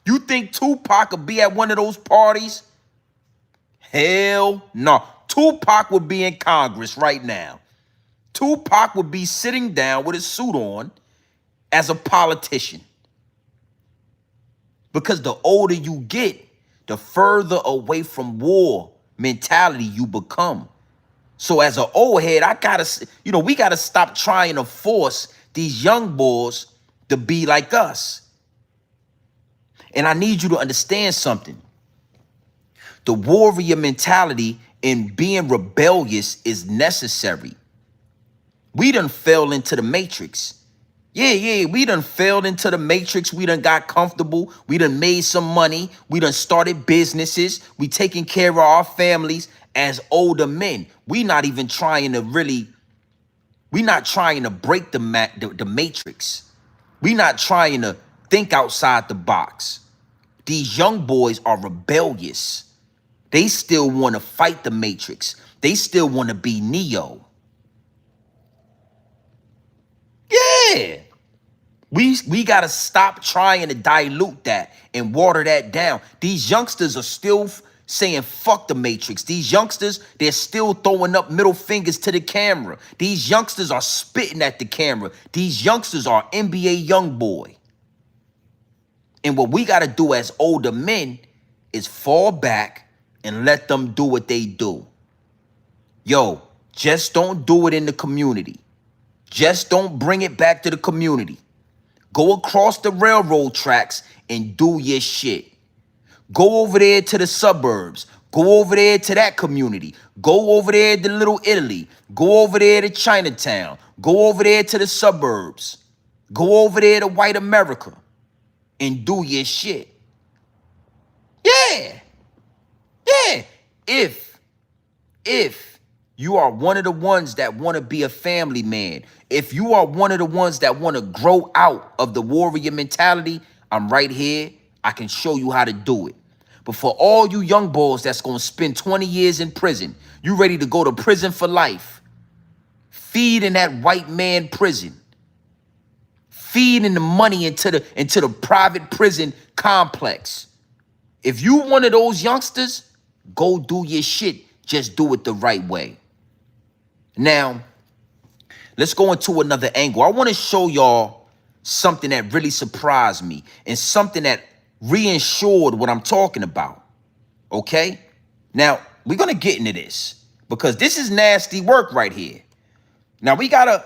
You think Tupac would be at one of those parties? Hell no. Tupac would be in Congress right now. Tupac would be sitting down with his suit on as a politician. Because the older you get, the further away from war mentality you become. So as an old head, we gotta stop trying to force these young boys to be like us. And I need you to understand something. The warrior mentality and being rebellious is necessary. We done fell into the matrix. Yeah, we done fell into the matrix. We done got comfortable. We done made some money. We done started businesses. We taking care of our families as older men. We not even trying to break the matrix. We not trying to think outside the box. These young boys are rebellious. They still want to fight the Matrix. They still want to be Neo. Yeah. We got to stop trying to dilute that and water that down. These youngsters are still saying fuck the Matrix. These youngsters, they're still throwing up middle fingers to the camera. These youngsters are spitting at the camera. These youngsters are NBA young boy. And what we got to do as older men is fall back and let them do what they do. Yo, just don't do it in the community. Just don't bring it back to the community. Go across the railroad tracks and do your shit. Go over there to the suburbs. Go over there to that community. Go over there to Little Italy. Go over there to Chinatown. Go over there to the suburbs. Go over there to white America and do your shit. Yeah. Yeah. If you are one of the ones that want to be a family man, if you are one of the ones that want to grow out of the warrior mentality, I'm right here. I can show you how to do it. But for all you young boys that's going to spend 20 years in prison, you ready to go to prison for life, feed in that white man prison, feeding the money into the private prison complex. If you one of those youngsters, go do your shit. Just do it the right way. Now, let's go into another angle. I want to show y'all something that really surprised me and something that reinsured what I'm talking about. Okay? Now, we're going to get into this because this is nasty work right here. Now, we got a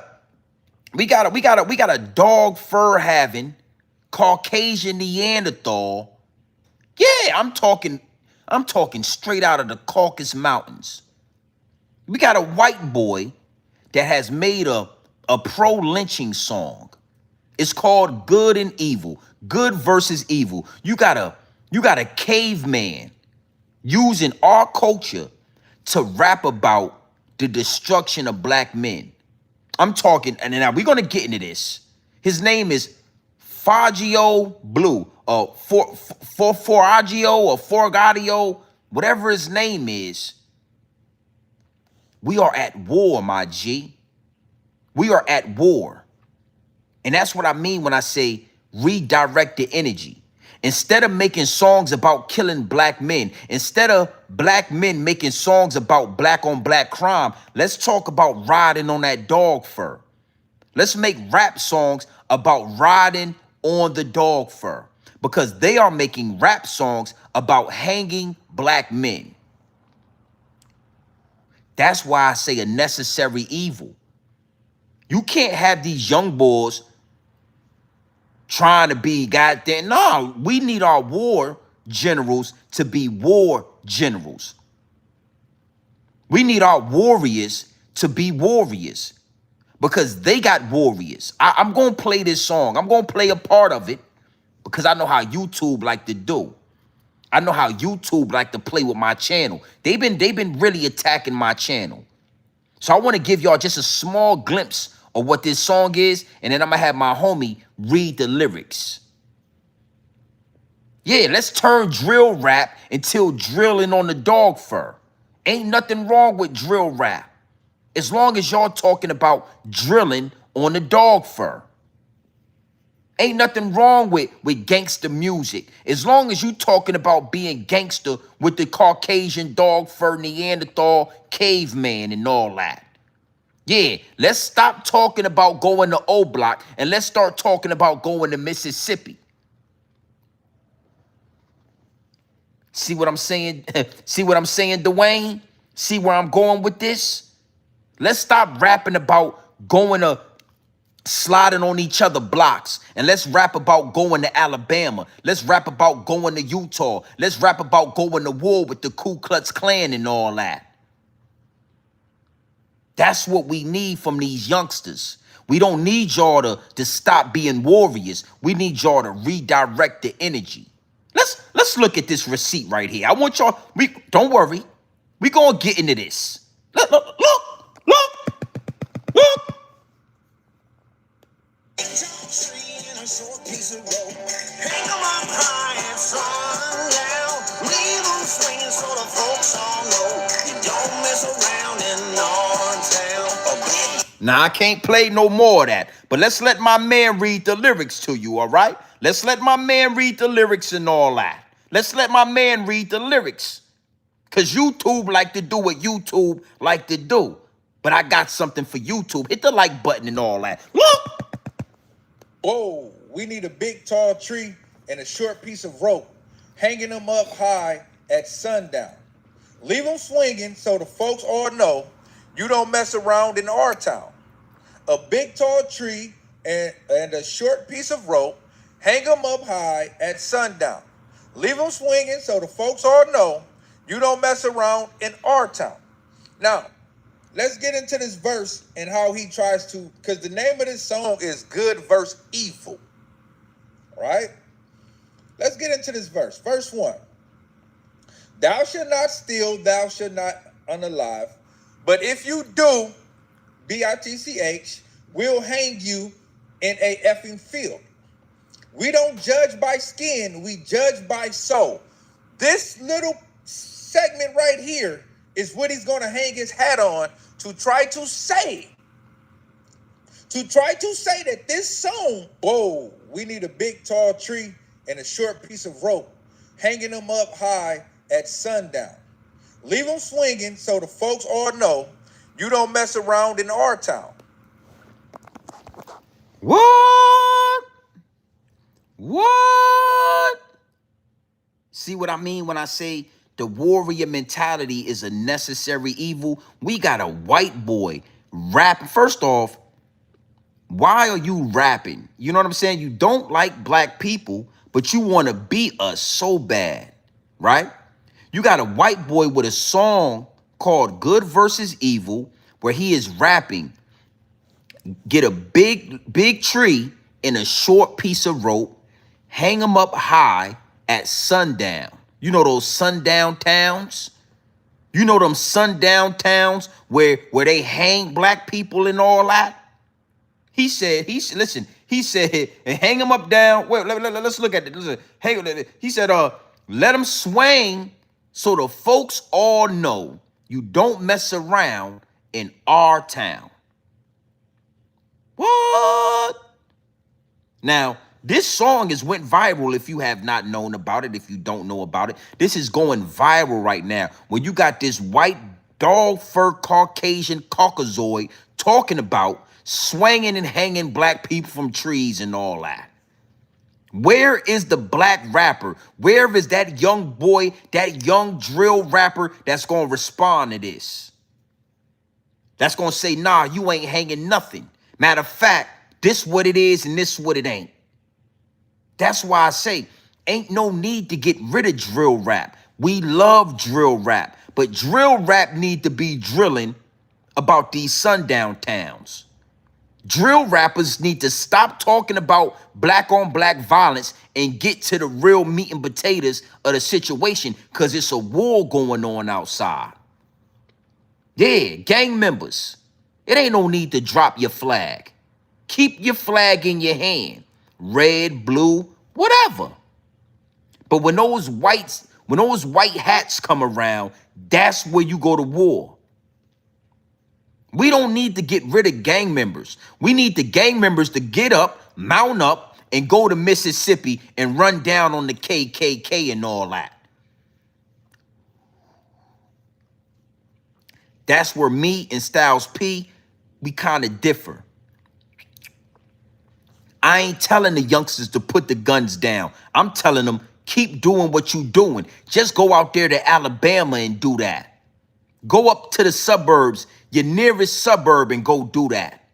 dog fur having Caucasian Neanderthal. Yeah, I'm talking straight out of the Caucasus Mountains. We got a white boy that has made a pro-lynching song. It's called Good and Evil. Good versus evil. You got a caveman using our culture to rap about the destruction of black men. I'm talking, and now we're gonna get into this. His name is Fagio Blue, or Foragio or Forgadio, whatever his name is. We are at war, my G. We are at war. And that's what I mean when I say redirect the energy. Instead of making songs about killing black men, instead of black men making songs about black on black crime, let's talk about riding on that dog fur. Let's make rap songs about riding on the dog fur, because they are making rap songs about hanging black men. That's why I say a necessary evil. You can't have these young boys trying to be goddamn. No, we need our war generals to be war generals. We need our warriors to be warriors because they got warriors. I'm going to play this song. I'm going to play a part of it because I know how YouTube like to do. I know how YouTube like to play with my channel. They've been really attacking my channel. So I want to give y'all just a small glimpse of what this song is, and then I'm going to have my homie read the lyrics. Yeah, let's turn drill rap until drilling on the dog fur. Ain't nothing wrong with drill rap, as long as y'all talking about drilling on the dog fur. Ain't nothing wrong with gangster music, as long as you talking about being gangster with the Caucasian dog fur Neanderthal caveman and all that. Yeah, let's stop talking about going to O Block and let's start talking about going to Mississippi. See what I'm saying? See what I'm saying, Dwayne? See where I'm going with this? Let's stop rapping about going to sliding on each other blocks, and let's rap about going to Alabama. Let's rap about going to Utah. Let's rap about going to war with the Ku Klux Klan and all that. That's what we need from these youngsters. We don't need y'all to stop being warriors. We need y'all to redirect the energy. Let's look at this receipt right here. I want y'all, don't worry. We gonna get into this. Look. Tree in a short piece of rope. Hang 'em up high and strong. folks all know you don't mess around in our town. Now, I can't play no more of that, but let's let my man read the lyrics to you, all right? Let's let my man read the lyrics and all that. Let's let my man read the lyrics. Because YouTube like to do what YouTube like to do. But I got something for YouTube. Hit the like button and all that. Look! Whoa, we need a big tall tree and a short piece of rope, hanging them up high at sundown. Leave them swinging so the folks all know you don't mess around in our town. A big tall tree and a short piece of rope, hang them up high at sundown. Leave them swinging so the folks all know you don't mess around in our town. Now, let's get into this verse and how he tries to, because the name of this song is Good versus Evil. All right? Let's get into this verse. Verse 1. Thou shalt not steal, thou shalt not unalive. But if you do, bitch, we'll hang you in a effing field. We don't judge by skin, we judge by soul. This little segment right here is what he's going to hang his hat on to try to say. That this song, whoa, we need a big tall tree and a short piece of rope, hanging them up high at sundown. Leave them swinging so the folks all know you don't mess around in our town. What? What? See what I mean when I say the warrior mentality is a necessary evil? We got a white boy rapping. First off, why are you rapping? You know what I'm saying? You don't like black people, but you want to beat us so bad, right? You got a white boy with a song called Good versus Evil, where he is rapping. Get a big tree and a short piece of rope, hang them up high at sundown. You know those sundown towns? You know them sundown towns where they hang black people and all that? He said, hang them up down. Wait, let's look at it. He said, let them swing so the folks all know you don't mess around in our town. What? Now, this song has went viral if you have not known about it, if you don't know about it. This is going viral right now. When you got this white dog fur Caucasian Caucasoid talking about swinging and hanging black people from trees and all that. Where is the black rapper? Where is that young boy, that young drill rapper that's going to respond to this? That's going to say, nah, you ain't hanging nothing. Matter of fact, this what it is and this what it ain't. That's why I say, ain't no need to get rid of drill rap. We love drill rap, but drill rap need to be drilling about these sundown towns. Drill rappers need to stop talking about black on black violence and get to the real meat and potatoes of the situation, because it's a war going on outside. Yeah, gang members, it ain't no need to drop your flag. Keep your flag in your hand, red, blue, whatever. But when those white hats come around, that's where you go to war. We don't need to get rid of gang members. We need the gang members to get up, mount up, and go to Mississippi and run down on the KKK and all that. That's where me and Styles P, we kind of differ. I ain't telling the youngsters to put the guns down. I'm telling them, keep doing what you doing. Just go out there to Alabama and do that. Go up to the suburbs, your nearest suburb, and go do that.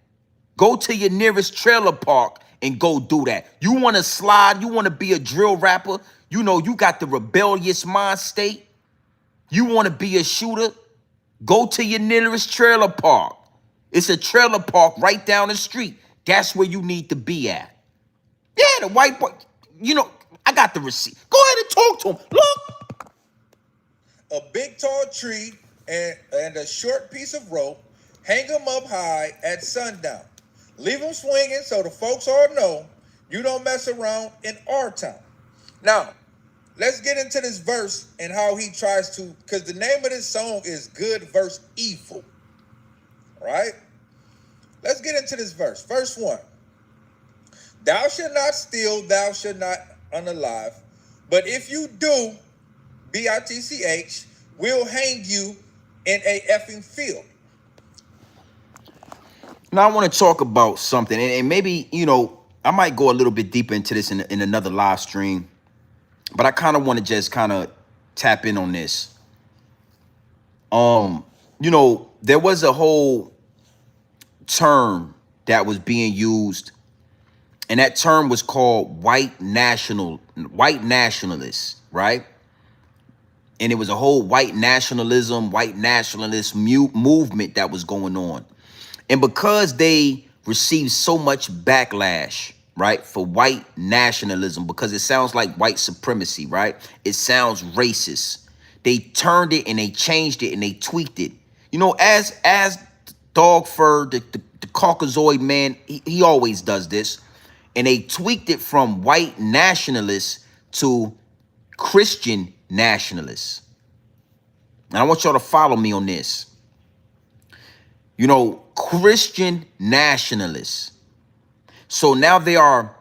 Go to your nearest trailer park and go do that. You want to slide? You want to be a drill rapper? You know, you got the rebellious mind state. You want to be a shooter? Go to your nearest trailer park. It's a trailer park right down the street. That's where you need to be at. Yeah, the white boy, you know, I got the receipt. Go ahead and talk to him. Look. A big tall tree and a short piece of rope, hang them up high at sundown. Leave them swinging so the folks all know you don't mess around in our town. Now, let's get into this verse and how he tries to, because the name of this song is Good versus Evil, right? Let's get into this verse. Verse 1. Thou shalt not steal, thou shalt not unalive, but if you do, bitch, we'll hang you in a effing field. Now I want to talk about something, and maybe, you know, I might go a little bit deeper into this in another live stream, but I kind of want to just kind of tap in on this. You know, there was a whole term that was being used, and that term was called white nationalists, right? And it was a whole white nationalist movement that was going on. And because they received so much backlash, right, for white nationalism, because it sounds like white supremacy, right? It sounds racist. They turned it and they changed it and they tweaked it. You know, as Dog Fur, the Caucasoid man, he always does this. And they tweaked it from white nationalists to Christian nationalists. And I want y'all to follow me on this. You know, Christian nationalists. So now they are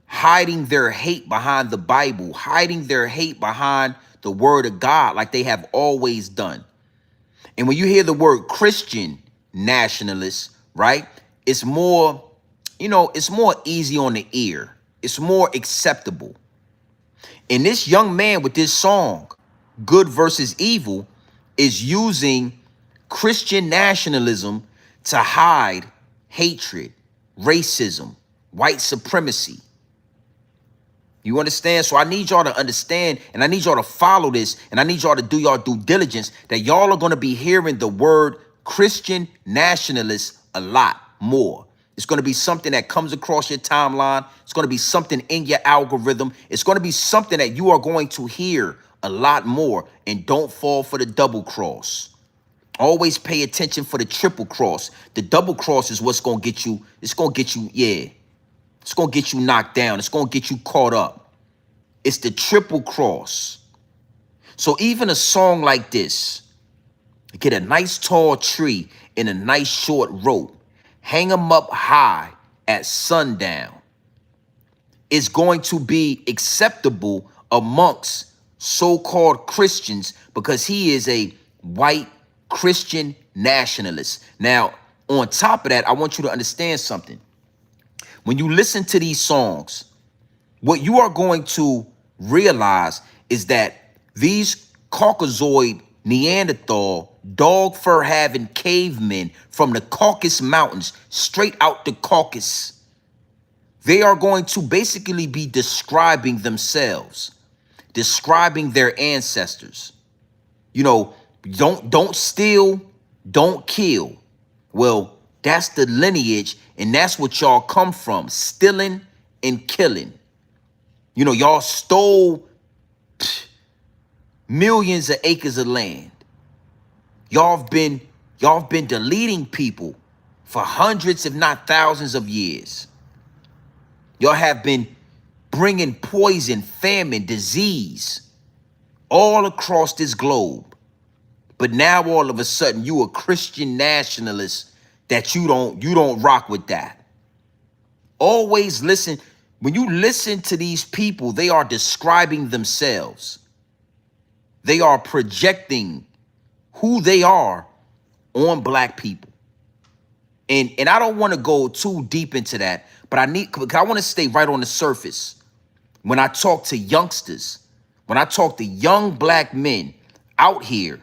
hiding their hate behind the Bible, hiding their hate behind the word of God like they have always done. And when you hear the word Christian nationalists, right, it's more, you know, it's more easy on the ear. It's more acceptable. And this young man with this song, Good versus Evil, is using Christian nationalism to hide hatred, racism, white supremacy. You understand? So I need y'all to understand, and I need y'all to follow this, and I need y'all to do y'all due diligence, that y'all are going to be hearing the word Christian nationalists a lot more. It's going to be something that comes across your timeline. It's going to be something in your algorithm. It's going to be something that you are going to hear a lot more. And don't fall for the double cross. Always pay attention for the triple cross. The double cross is what's going to get you. It's going to get you, yeah. It's going to get you knocked down. It's going to get you caught up. It's the triple cross. So even a song like this, get a nice tall tree and a nice short rope, hang them up high at sundown, is going to be acceptable amongst so-called Christians because he is a white Christian nationalist. Now, on top of that, I want you to understand something. When you listen to these songs, what you are going to realize is that these Caucasoid, Neanderthal, dog fur having cavemen from the Caucasus Mountains, straight out the Caucasus, they are going to basically be describing themselves, describing their ancestors. You know, don't steal, don't kill. Well, that's the lineage, and that's what y'all come from, stealing and killing. You know, y'all stole millions of acres of land. Y'all have been deleting people for hundreds, if not thousands of years. Y'all have been bringing poison, famine, disease all across this globe. But now all of a sudden you a Christian nationalist that you don't rock with that. Always listen. When you listen to these people, they are describing themselves. They are projecting who they are on black people. And I don't want to go too deep into that, but I want to stay right on the surface. When I talk to youngsters, when I talk to young black men out here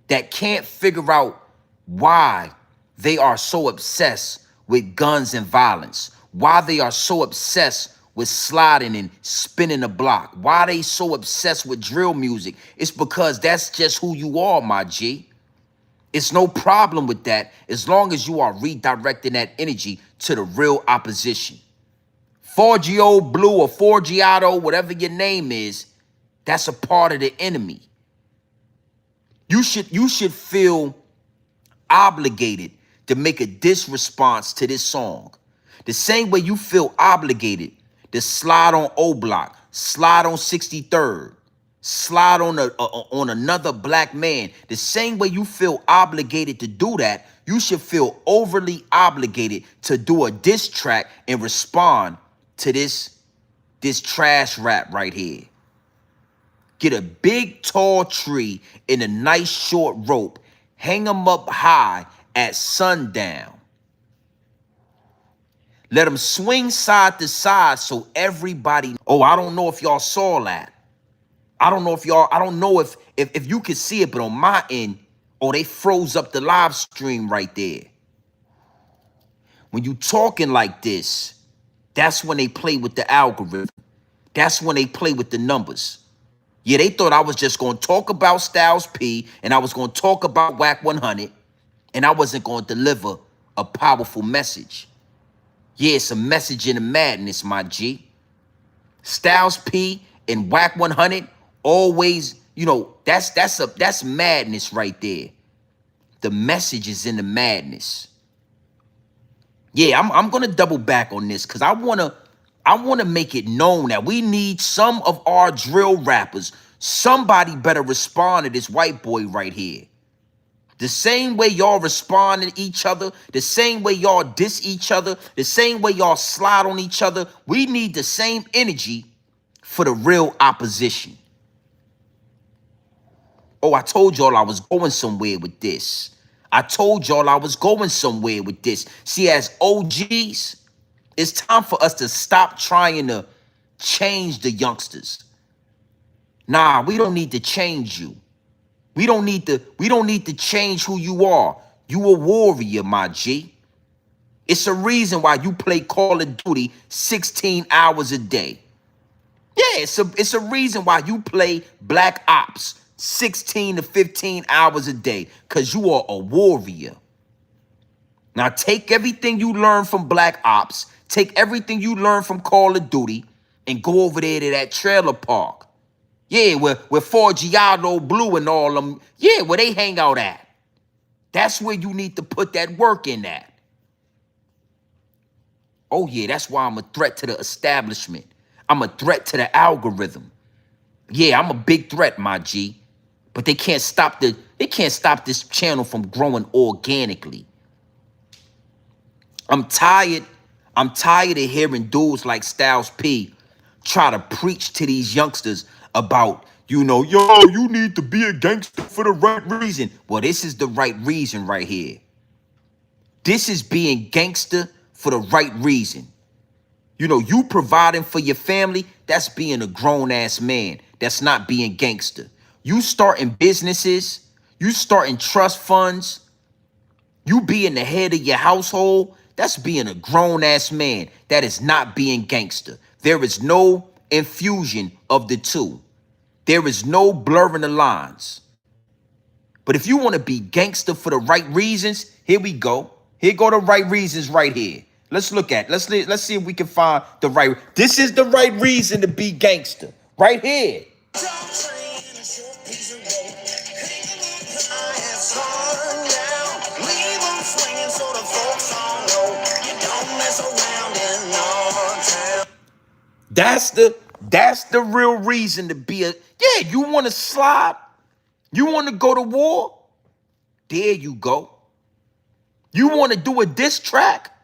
that can't figure out why they are so obsessed with guns and violence, why they are so obsessed with sliding and spinning the block, why they so obsessed with drill music, it's because that's just who you are, my G. It's no problem with that as long as you are redirecting that energy to the real opposition. Forgio Blue or Forgiato, whatever your name is, that's a part of the enemy. You should feel obligated to make a diss response to this song. The same way you feel obligated to slide on O Block, slide on 63rd, slide on another black man. The same way you feel obligated to do that, you should feel overly obligated to do a diss track and respond to this trash rap right here. Get a big tall tree and a nice short rope, hang them up high at sundown. Let them swing side to side so everybody. Oh, I don't know if y'all saw that. I don't know if you could see it, but on my end, oh, they froze up the live stream right there. When you talking like this, that's when they play with the algorithm. That's when they play with the numbers. Yeah, they thought I was just going to talk about Styles P and I was going to talk about Wack 100 and I wasn't going to deliver a powerful message. Yeah, it's a message in the madness, my G. Styles P and Wack 100 always, you know, that's madness right there. The message is in the madness. Yeah, I'm gonna double back on this because I wanna make it known that we need some of our drill rappers. Somebody better respond to this white boy right here. The same way y'all respond to each other, the same way y'all diss each other, the same way y'all slide on each other, we need the same energy for the real opposition. Oh, I told y'all I was going somewhere with this. I told y'all I was going somewhere with this. See, as OGs, it's time for us to stop trying to change the youngsters. Nah, we don't need to change you. We don't need to change who you are. You a warrior, my G. It's a reason why you play Call of Duty 16 hours a day. Yeah, it's a reason why you play Black Ops 16 to 15 hours a day, because you are a warrior. Now take everything you learn from Black Ops, take everything you learn from Call of Duty, and go over there to that trailer park. Yeah, where Forgiato Blue and all them, yeah, where they hang out at. That's where you need to put that work in at. Oh yeah, that's why I'm a threat to the establishment. I'm a threat to the algorithm. Yeah, I'm a big threat, my G. But they can't stop this channel from growing organically. I'm tired of hearing dudes like Styles P try to preach to these youngsters about, you know, yo, you need to be a gangster for the right reason. Well, this is the right reason right here. This is being gangster for the right reason. You know, you providing for your family, that's being a grown-ass man. That's not being gangster. You starting businesses, you starting trust funds, you being the head of your household, that's being a grown-ass man. That is not being gangster. There is no infusion of the two. There is no blurring the lines. But if you want to be gangster for the right reasons, here we go. Here go the right reasons right here. Let's see if we can find the right. This is the right reason to be gangster. Right here. That's the real reason to be a, yeah, you want to slide? You want to go to war? There you go. You want to do a diss track?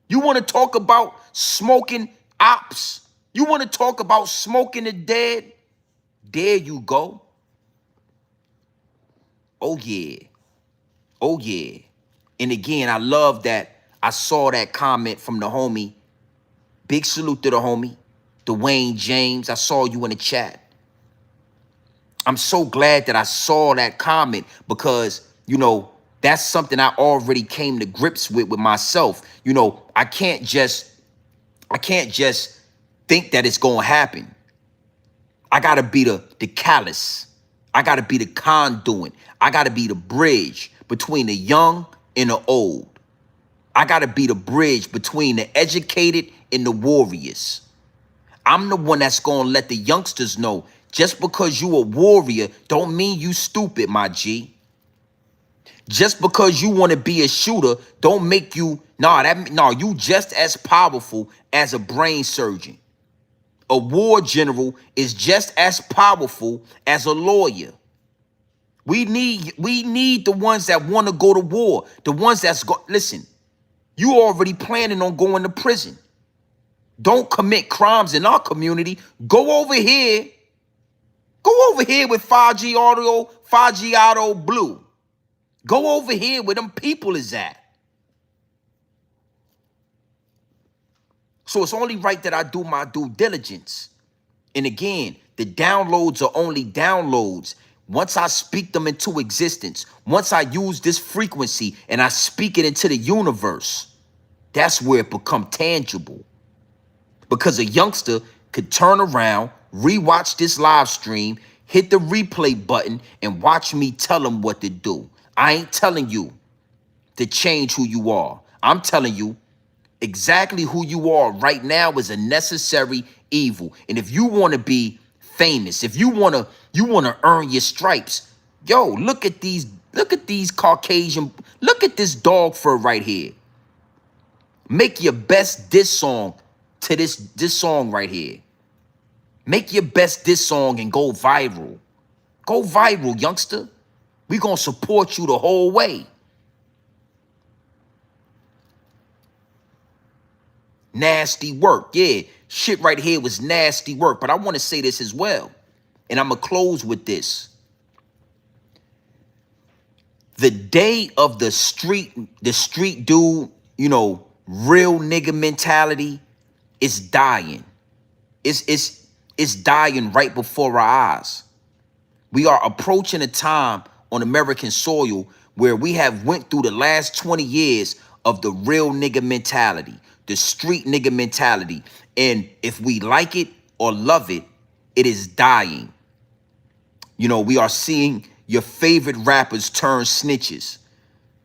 You want to talk about smoking ops? You want to talk about smoking the dead? There you go. Oh yeah. Oh yeah. And again, I love that I saw that comment from the homie. Big salute to the homie, Dwayne James. I saw you in the chat. I'm so glad that I saw that comment because, you know, that's something I already came to grips with myself. You know, I can't just think that it's going to happen. I got to be the callus. I got to be the conduit. I got to be the bridge between the young and the old. I got to be the bridge between the educated and the warriors. I'm the one that's going to let the youngsters know just because you a warrior don't mean you stupid, my G. Just because you want to be a shooter don't make you, you just as powerful as a brain surgeon. A war general is just as powerful as a lawyer. We need the ones that want to go to war. The ones that's listen, you already planning on going to prison. Don't commit crimes in our community. Go over here. Go over here with 5G Auto Blue. Go over here where them people is at. So it's only right that I do my due diligence. And again, the downloads are only downloads. Once I speak them into existence, once I use this frequency and I speak it into the universe, that's where it becomes tangible. Because a youngster could turn around, rewatch this live stream, hit the replay button, and watch me tell them what to do. I ain't telling you to change who you are. I'm telling you exactly who you are right now is a necessary evil. And if you want to be famous, if you want to earn your stripes, yo, look at these Caucasian, look at this dog fur right here. Make your best diss song to this song right here. Make your best diss song and go viral. Go viral, youngster. We gonna support you the whole way. Nasty work. Yeah, shit right here was nasty work. But I want to say this as well. And I'm going to close with this. The day of the street dude, real nigga mentality is dying. It's dying right before our eyes. We are approaching a time on American soil where we have went through the last 20 years of the real nigga mentality, the street nigga mentality. And if we like it or love it, it is dying. We are seeing your favorite rappers turn snitches.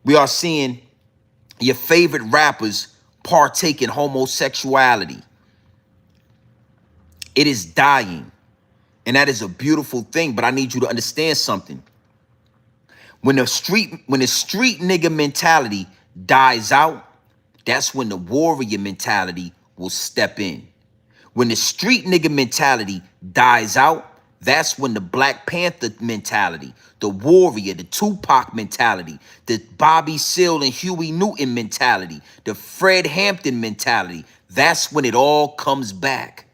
We are seeing your favorite rappers partake in homosexuality. It is dying. And that is a beautiful thing, but I need you to understand something. When the street nigga mentality dies out, that's when the warrior mentality will step in. When the street nigga mentality dies out, that's when the Black Panther mentality, the warrior, the Tupac mentality, the Bobby Seale and Huey Newton mentality, the Fred Hampton mentality, that's when it all comes back.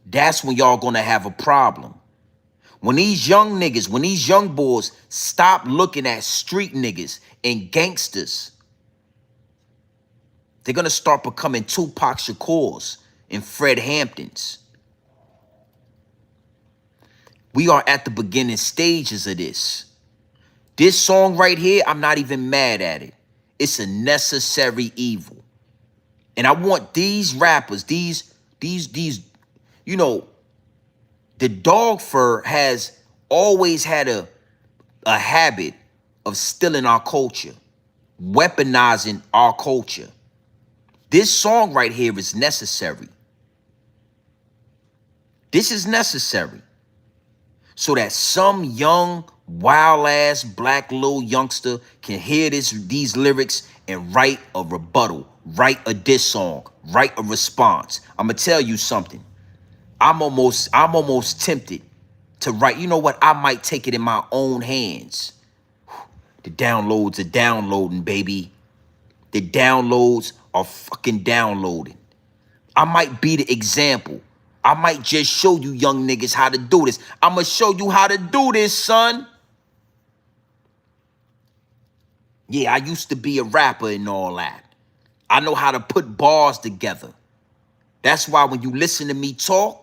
That's when y'all gonna have a problem. When these young niggas, when these young boys stop looking at street niggas and gangsters, they're gonna start becoming Tupac Shakurs and Fred Hamptons. We are at the beginning stages of this. This song right here, I'm not even mad at it. It's a necessary evil. And I want these rappers, the dog fur has always had a habit of stealing our culture, weaponizing our culture. This song right here is necessary. This is necessary so that some young, wild-ass black little youngster can hear these lyrics and write a rebuttal, write a diss song, write a response. I'm going to tell you something. I'm almost tempted to write, you know what? I might take it in my own hands. The downloads are downloading, baby. The downloads are fucking downloading. I might be the example. I might just show you young niggas how to do this. I'm going to show you how to do this, son. Yeah, I used to be a rapper and all that. I know how to put bars together. That's why when you listen to me talk,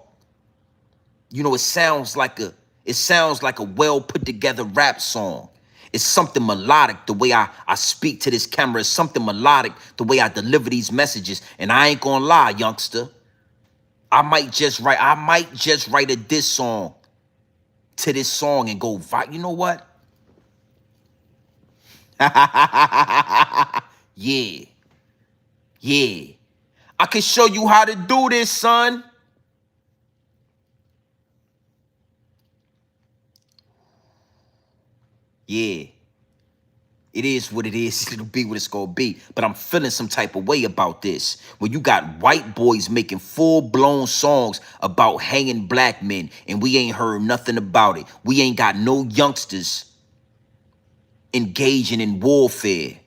it sounds like a well put together rap song. It's something melodic the way I speak to this camera. It's something melodic the way I deliver these messages. And I ain't gonna lie, youngster. I might just write a diss song to this song and go, you know what? Yeah. I can show you how to do this, son. Yeah. It is what it is. It'll be what it's gonna be. But I'm feeling some type of way about this. When you got white boys making full-blown songs about hanging black men, and we ain't heard nothing about it. We ain't got no youngsters engaging in warfare.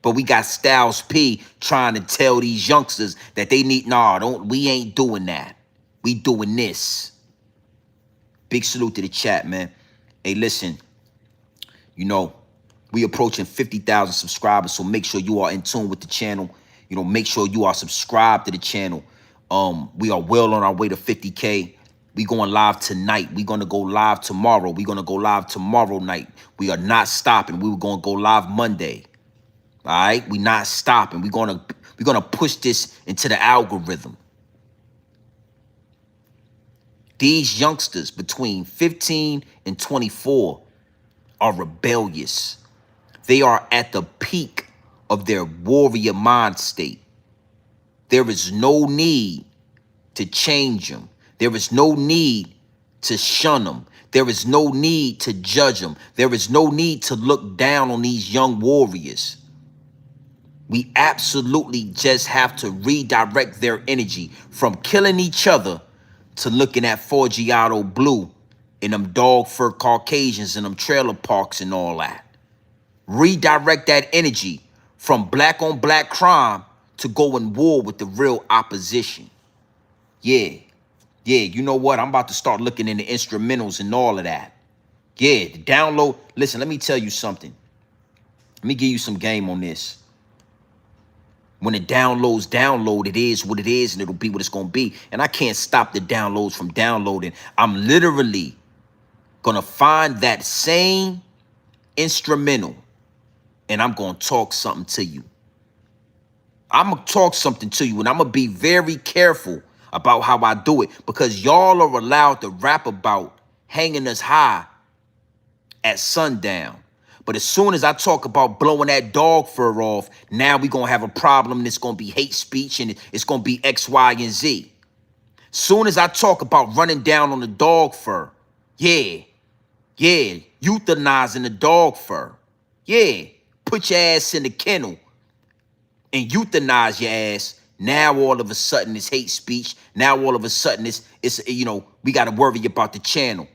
But we got Styles P trying to tell these youngsters that they need, we ain't doing that. We doing this. Big salute to the chat, man. Hey, listen, you know, we approaching 50,000 subscribers, so make sure you are in tune with the channel. You know, make sure you are subscribed to the channel. We are well on our way to 50K. We going live tonight. We're gonna go live tomorrow. We're gonna go live tomorrow night. We are not stopping. We were gonna go live Monday. All right, we not stopping. We're gonna push this into the algorithm. These youngsters between 15 and 24 are rebellious. They are at the peak of their warrior mind state. There is no need to change them. There is no need to shun them. There is no need to judge them. There is no need to look down on these young warriors. We absolutely just have to redirect their energy from killing each other to looking at Forgiato Blue and them dog fur Caucasians and them trailer parks and all that. Redirect that energy from black on black crime to go in war with the real opposition. Yeah, you know what? I'm about to start looking into instrumentals and all of that. Yeah, the download. Listen, let me tell you something. Let me give you some game on this. When the download, it is what it is, and it'll be what it's going to be. And I can't stop the downloads from downloading. I'm literally going to find that same instrumental, and I'm going to talk something to you. I'm going to talk something to you, and I'm going to be very careful about how I do it, because y'all are allowed to rap about hanging us high at sundown. But as soon as I talk about blowing that dog fur off, now we're going to have a problem, and it's going to be hate speech, and it's going to be X, Y, and Z. Soon as I talk about running down on the dog fur, yeah, euthanizing the dog fur. Yeah, put your ass in the kennel and euthanize your ass. Now all of a sudden it's hate speech. Now all of a sudden it's we got to worry about the channel.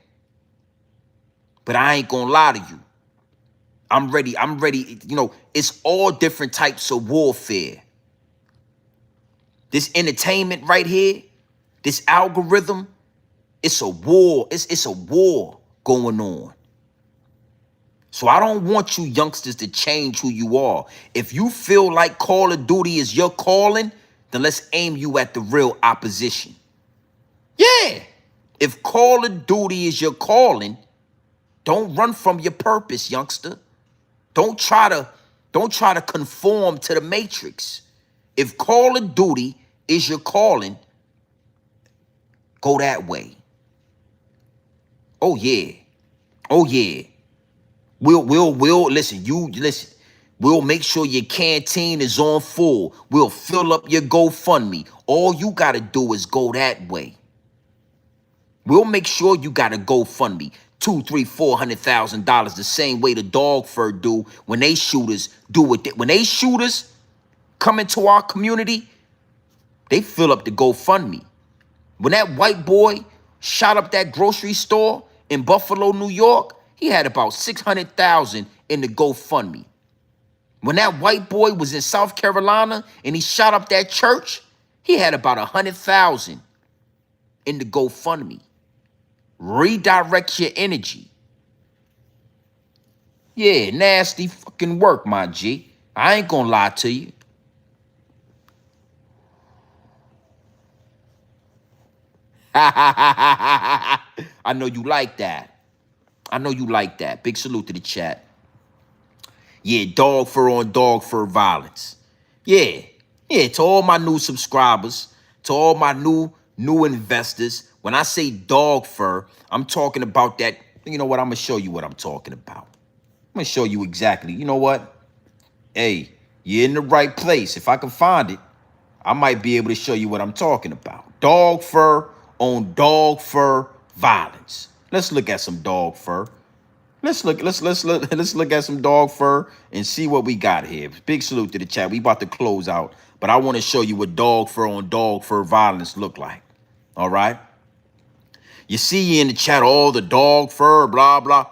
But I ain't going to lie to you. I'm ready. It's all different types of warfare. This entertainment right here, this algorithm, it's a war. It's a war going on. So I don't want you youngsters to change who you are. If you feel like Call of Duty is your calling, then let's aim you at the real opposition. Yeah. If Call of Duty is your calling, don't run from your purpose, youngster. Don't try to conform to the matrix. If Call of Duty is your calling, go that way. Oh yeah. We'll listen. We'll make sure your canteen is on full. We'll fill up your GoFundMe. All you gotta do is go that way. We'll make sure you got a GoFundMe. $200,000, $300,000, $400,000, the same way the dog fur do when they shooters do it. When they shooters come into our community, they fill up the GoFundMe. When that white boy shot up that grocery store in Buffalo, New York, he had about 600,000 in the GoFundMe. When that white boy was in South Carolina and he shot up that church, he had about 100,000 in the GoFundMe. Redirect your energy. Yeah, nasty fucking work, my G. I ain't gonna lie to you. I know you like that. I know you like that. Big salute to the chat. Yeah, dog fur on dog fur violence. Yeah, to all my new subscribers, to all my new investors, when I say dog fur, I'm talking about that. You know what? I'm going to show you what I'm talking about. I'm going to show you exactly. You know what? Hey, you're in the right place. If I can find it, I might be able to show you what I'm talking about. Dog fur on dog fur violence. Let's look at some dog fur. Let's look at some dog fur and see what we got here. Big salute to the chat. We about to close out, but I want to show you what dog fur on dog fur violence look like. All right. You see in the chat all the dog fur, blah blah.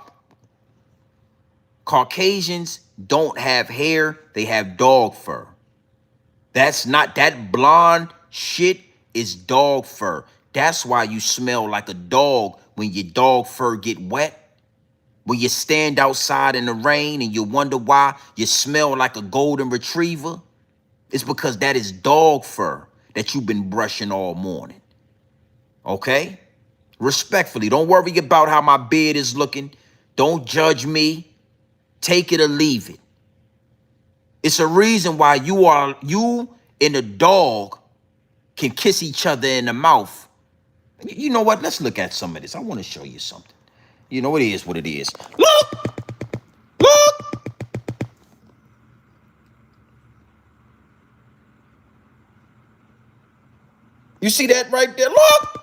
Caucasians don't have hair, they have dog fur. That's not that blonde shit is dog fur. That's why you smell like a dog when your dog fur get wet. When you stand outside in the rain and you wonder why you smell like a golden retriever, it's because that is dog fur that you've been brushing all morning. Okay? Respectfully, don't worry about how my beard is looking. Don't judge me. Take it or leave it. It's a reason why you and a dog can kiss each other in the mouth. You know what? Let's look at some of this. I want to show you something. You know, it is what it is. Look! Look! You see that right there? Look!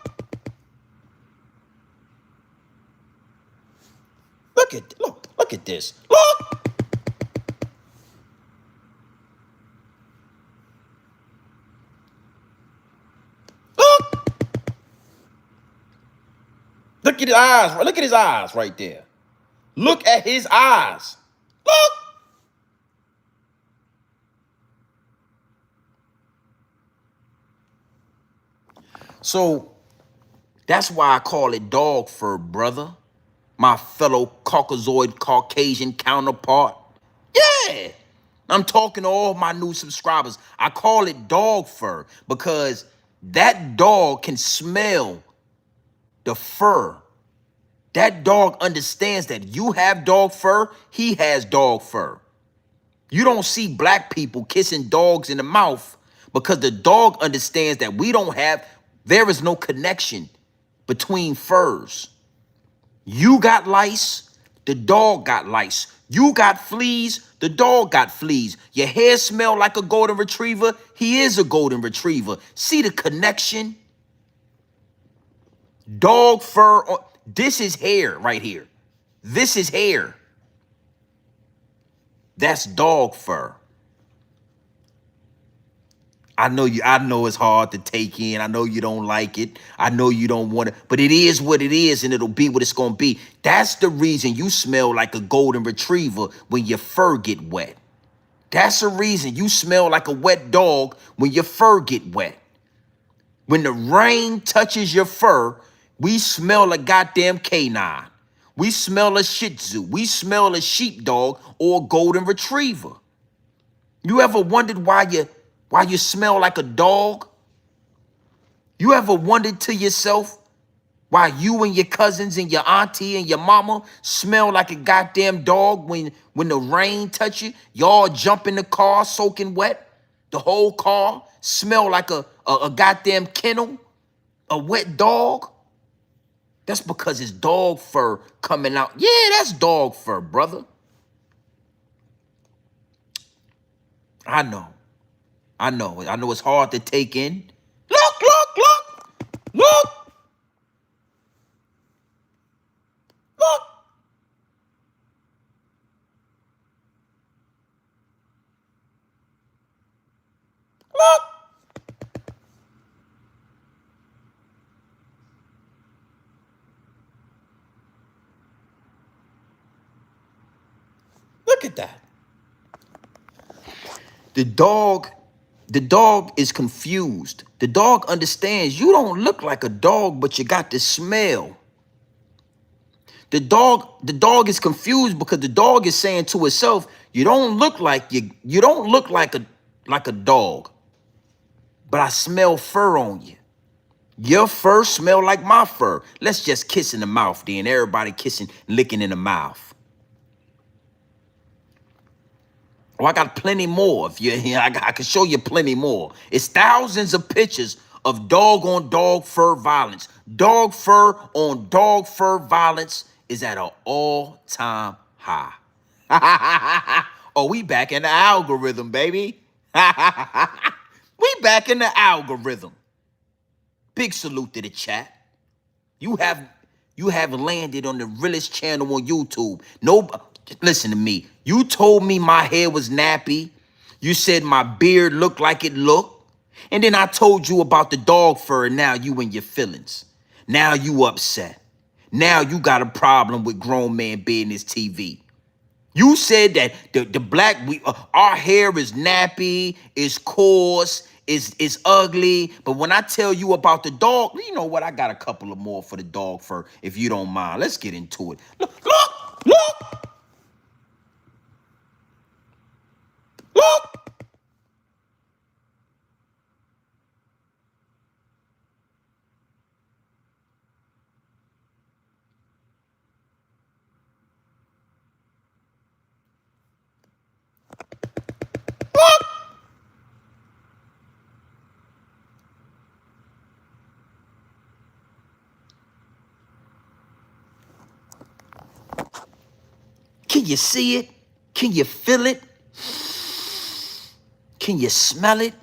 Look at this. Look! Look! Look at his eyes. Look at his eyes right there. Look at his eyes. Look! So that's why I call it dog fur, brother. My fellow Caucasoid Caucasian counterpart. Yeah. I'm talking to all my new subscribers. I call it dog fur because that dog can smell the fur. That dog understands that you have dog fur, he has dog fur. You don't see black people kissing dogs in the mouth because the dog understands that there is no connection between furs. You got lice, the dog got lice. You got fleas, the dog got fleas. Your hair smell like a golden retriever, he is a golden retriever. See the connection? Dog fur, this is hair right here. This is hair. That's dog fur. I know it's hard to take in. I know you don't like it. I know you don't want it, but it is what it is and it'll be what it's going to be. That's the reason you smell like a golden retriever when your fur get wet. That's the reason you smell like a wet dog when your fur get wet. When the rain touches your fur, we smell a goddamn canine. We smell a Shih Tzu. We smell a sheepdog or a golden retriever. You ever wondered why you smell like a dog? You ever wondered to yourself why you and your cousins and your auntie and your mama smell like a goddamn dog when the rain touch you? Y'all jump in the car soaking wet. The whole car smell like a goddamn kennel, a wet dog. That's because it's dog fur coming out. Yeah, that's dog fur, brother. I know it's hard to take in. Look. Look at that. The dog is confused. The dog understands you don't look like a dog, but you got the smell. The dog is confused because the dog is saying to itself, you don't look like a dog, but I smell fur on you. Your fur smell like my fur. Let's just kiss in the mouth then. Everybody kissing, licking in the mouth. Oh, I got plenty more. If you're here, I can show you plenty more. It's thousands of pictures of dog on dog fur violence. Dog fur on dog fur violence is at an all-time high. Oh, we back in the algorithm, baby. We back in the algorithm. Big salute to the chat. You have landed on the realest channel on YouTube. No, listen to me. You told me my hair was nappy. You said my beard looked like it looked. And then I told you about the dog fur, and now you in your feelings. Now you upset. Now you got a problem with grown man business TV. You said that the black our hair is nappy, is coarse, is ugly. But when I tell you about the dog, you know what? I got a couple of more for the dog fur, if you don't mind. Let's get into it. Look. Can you see it? Can you feel it? Can you smell it?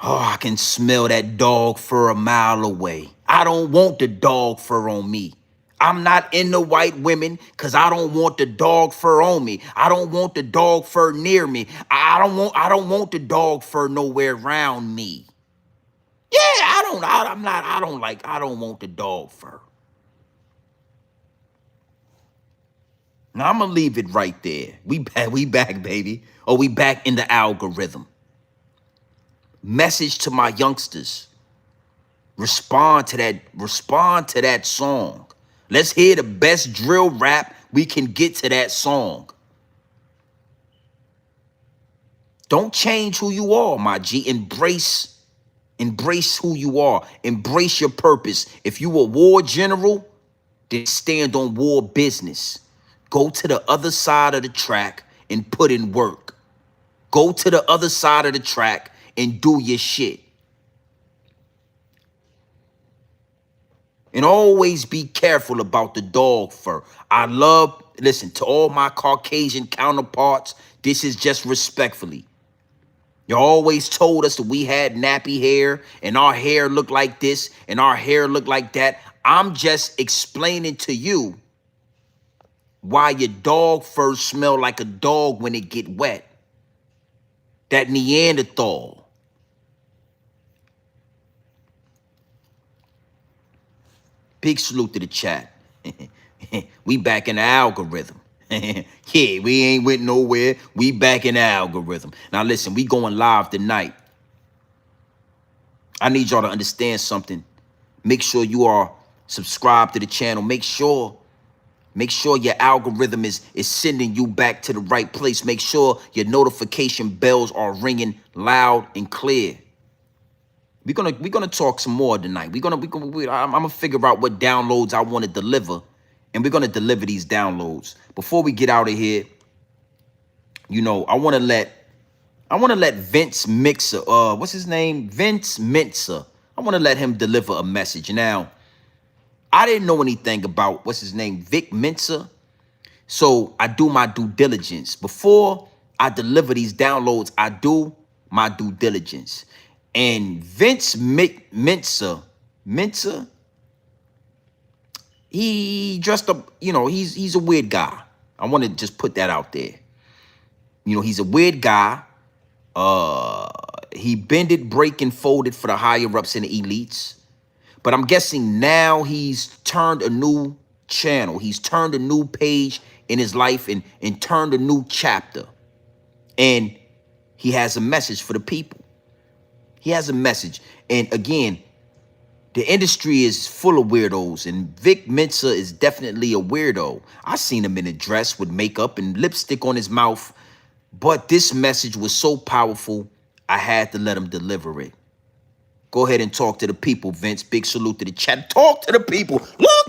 Oh, I can smell that dog fur a mile away. I don't want the dog fur on me. I'm not into white women because I don't want the dog fur on me. I don't want the dog fur near me. I don't want the dog fur nowhere around me. Yeah, I don't want the dog fur. Now I'm gonna leave it right there. We back, baby. Oh, we back in the algorithm. Message to my youngsters. Respond to that song. Let's hear the best drill rap we can get to that song. Don't change who you are, my G. Embrace who you are. Embrace your purpose. If you a war general, then stand on war business. Go to the other side of the track and put in work. Go to the other side of the track and do your shit. And always be careful about the dog fur. Listen, to all my Caucasian counterparts, this is just respectfully. You always told us that we had nappy hair and our hair looked like this and our hair looked like that. I'm just explaining to you why your dog fur smell like a dog when it get wet. That Neanderthal. Big salute to the chat. We back in the algorithm. Yeah, we ain't went nowhere. We back in the algorithm. Now listen, we going live tonight. I need y'all to understand something. Make sure you are subscribed to the channel. Make sure your algorithm is sending you back to the right place. Make sure your notification bells are ringing loud and clear. We're gonna talk some more tonight. I'm gonna figure out what downloads I want to deliver, and we're gonna deliver these downloads. Before we get out of here, you know, I wanna let Vince Mixer, what's his name? Vince Mensah. I wanna let him deliver a message. Now, I didn't know anything about what's his name, Vic Mensa. So I do my due diligence. Before I deliver these downloads, I do my due diligence. And Vince Mensa, he dressed up, you know, he's a weird guy. I want to just put that out there. You know, he's a weird guy. He bended, break, and folded for the higher ups and the elites. But I'm guessing now he's turned a new channel. He's turned a new page in his life and turned a new chapter. And he has a message for the people. He has a message. And again, the industry is full of weirdos, and Vic Mensa is definitely a weirdo. I seen him in a dress with makeup and lipstick on his mouth, but this message was so powerful, I had to let him deliver it. Go ahead and talk to the people, Vince. Big salute to the chat. Talk to the people. Look!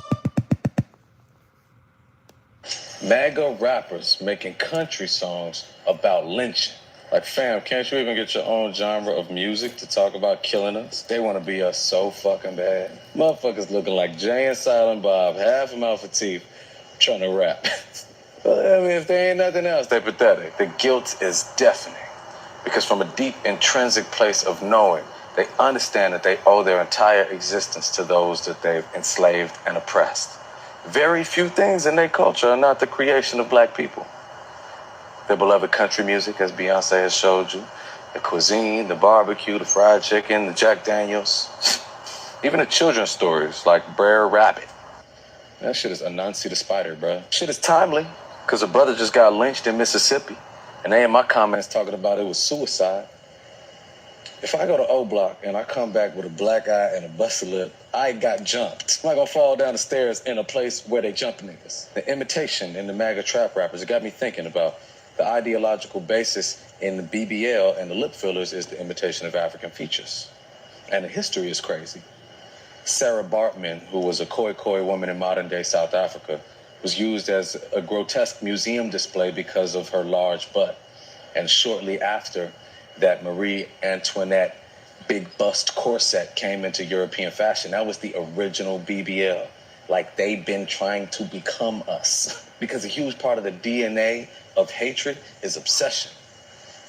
MAGA rappers making country songs about lynching. Like, fam, can't you even get your own genre of music to talk about killing us? They want to be us so fucking bad. Motherfuckers looking like Jay and Silent Bob, half a mouth of teeth, trying to rap. But, I mean, if they ain't nothing else, they're pathetic. The guilt is deafening. Because from a deep intrinsic place of knowing, They understand that they owe their entire existence to those that they've enslaved and oppressed. Very few things in their culture are not the creation of black people. Their beloved country music, as Beyonce has showed you, the cuisine, the barbecue, the fried chicken, the Jack Daniels, even the children's stories like Brer Rabbit. That shit is Anansi the Spider, bro. Shit is timely, because a brother just got lynched in Mississippi, and they in my comments talking about it was suicide. If I go to O Block and I come back with a black eye and a busted lip, I got jumped. I'm not gonna fall down the stairs in a place where they jump niggas. The imitation in the MAGA trap rappers, it got me thinking about the ideological basis in the BBL and the lip fillers is the imitation of African features. And the history is crazy. Sarah Bartman, who was a Khoi woman in modern day South Africa, was used as a grotesque museum display because of her large butt. And shortly after that, Marie Antoinette big bust corset came into European fashion. That was the original BBL. Like they've been trying to become us. Because a huge part of the DNA of hatred is obsession.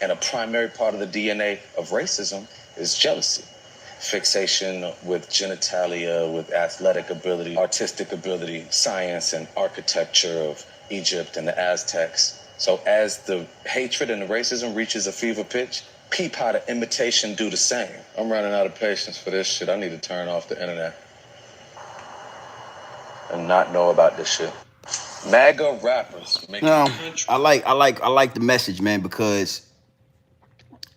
And a primary part of the DNA of racism is jealousy. Fixation with genitalia, with athletic ability, artistic ability, science and architecture of Egypt and the Aztecs. So as the hatred and the racism reaches a fever pitch, peep how the imitation do the same. I'm running out of patience for this shit. I need to turn off the internet and not know about this shit. MAGA rappers making No, country. I like the message, man, because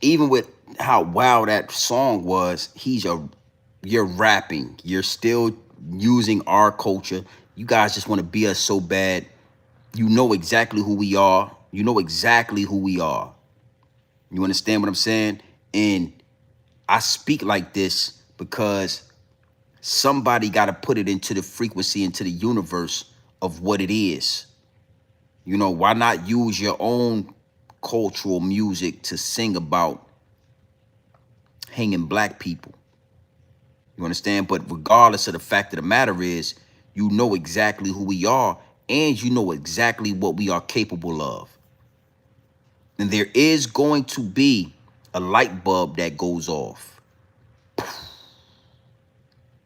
even with how wild that song was, you're rapping. You're still using our culture. You guys just want to be us so bad. You know exactly who we are. You know exactly who we are. You understand what I'm saying? And I speak like this because somebody got to put it into the frequency, into the universe of what it is. You know, why not use your own cultural music to sing about hanging black people? You understand? But regardless of the fact of the matter is, you know exactly who we are and you know exactly what we are capable of. And there is going to be a light bulb that goes off.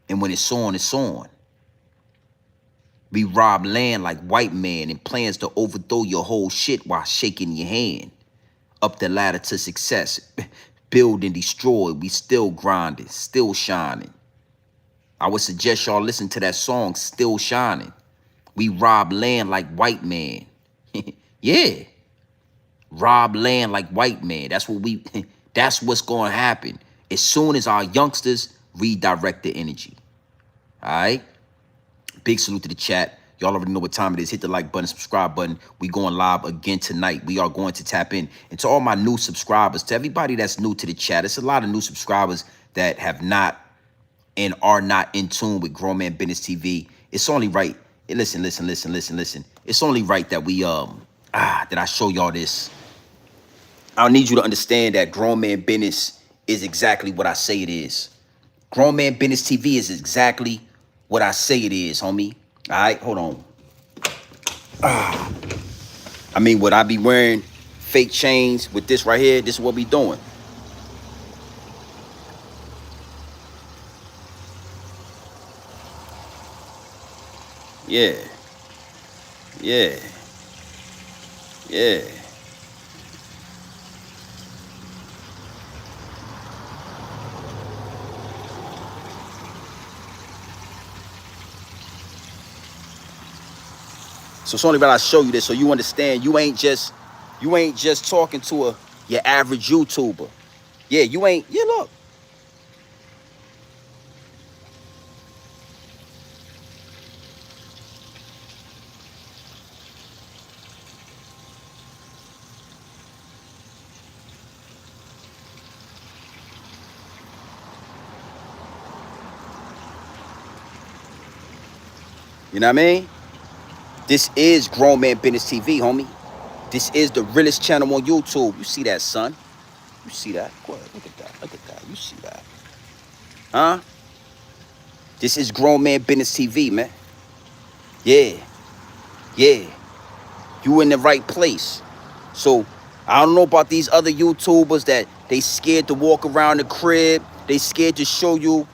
And when it's on, it's on. We rob land like white man and plans to overthrow your whole shit while shaking your hand. Up the ladder to success. Build and destroy. We still grinding, still shining. I would suggest y'all listen to that song, Still Shining. We rob land like white man. Yeah. Rob land like white man. That's what's going to happen as soon as our youngsters redirect the energy. All right. Big salute to the chat. Y'all already know what time it is. Hit the like button, subscribe button. We going live again tonight. We are going to tap in. And to all my new subscribers, to everybody that's new to the chat, it's a lot of new subscribers that have not and are not in tune with Grown Man Business TV. It's only right. Listen. It's only right that we that I show y'all this. I need you to understand that Grown Man Business is exactly what I say it is. Grown Man Business TV is exactly what I say it is, homie. All right, hold on. I mean, would I be wearing fake chains with this right here? This is what we doing. Yeah. So it's only right I show you this so you understand you ain't just talking to your average YouTuber. Yeah, look. You know what I mean? This is Grown Man Business TV, homie. This is the realest channel on YouTube. You see that, son? You see that? Go ahead, look at that. You see that? Huh? This is Grown Man Business TV, man. Yeah. You in the right place. So, I don't know about these other YouTubers that they scared to walk around the crib They scared to show you,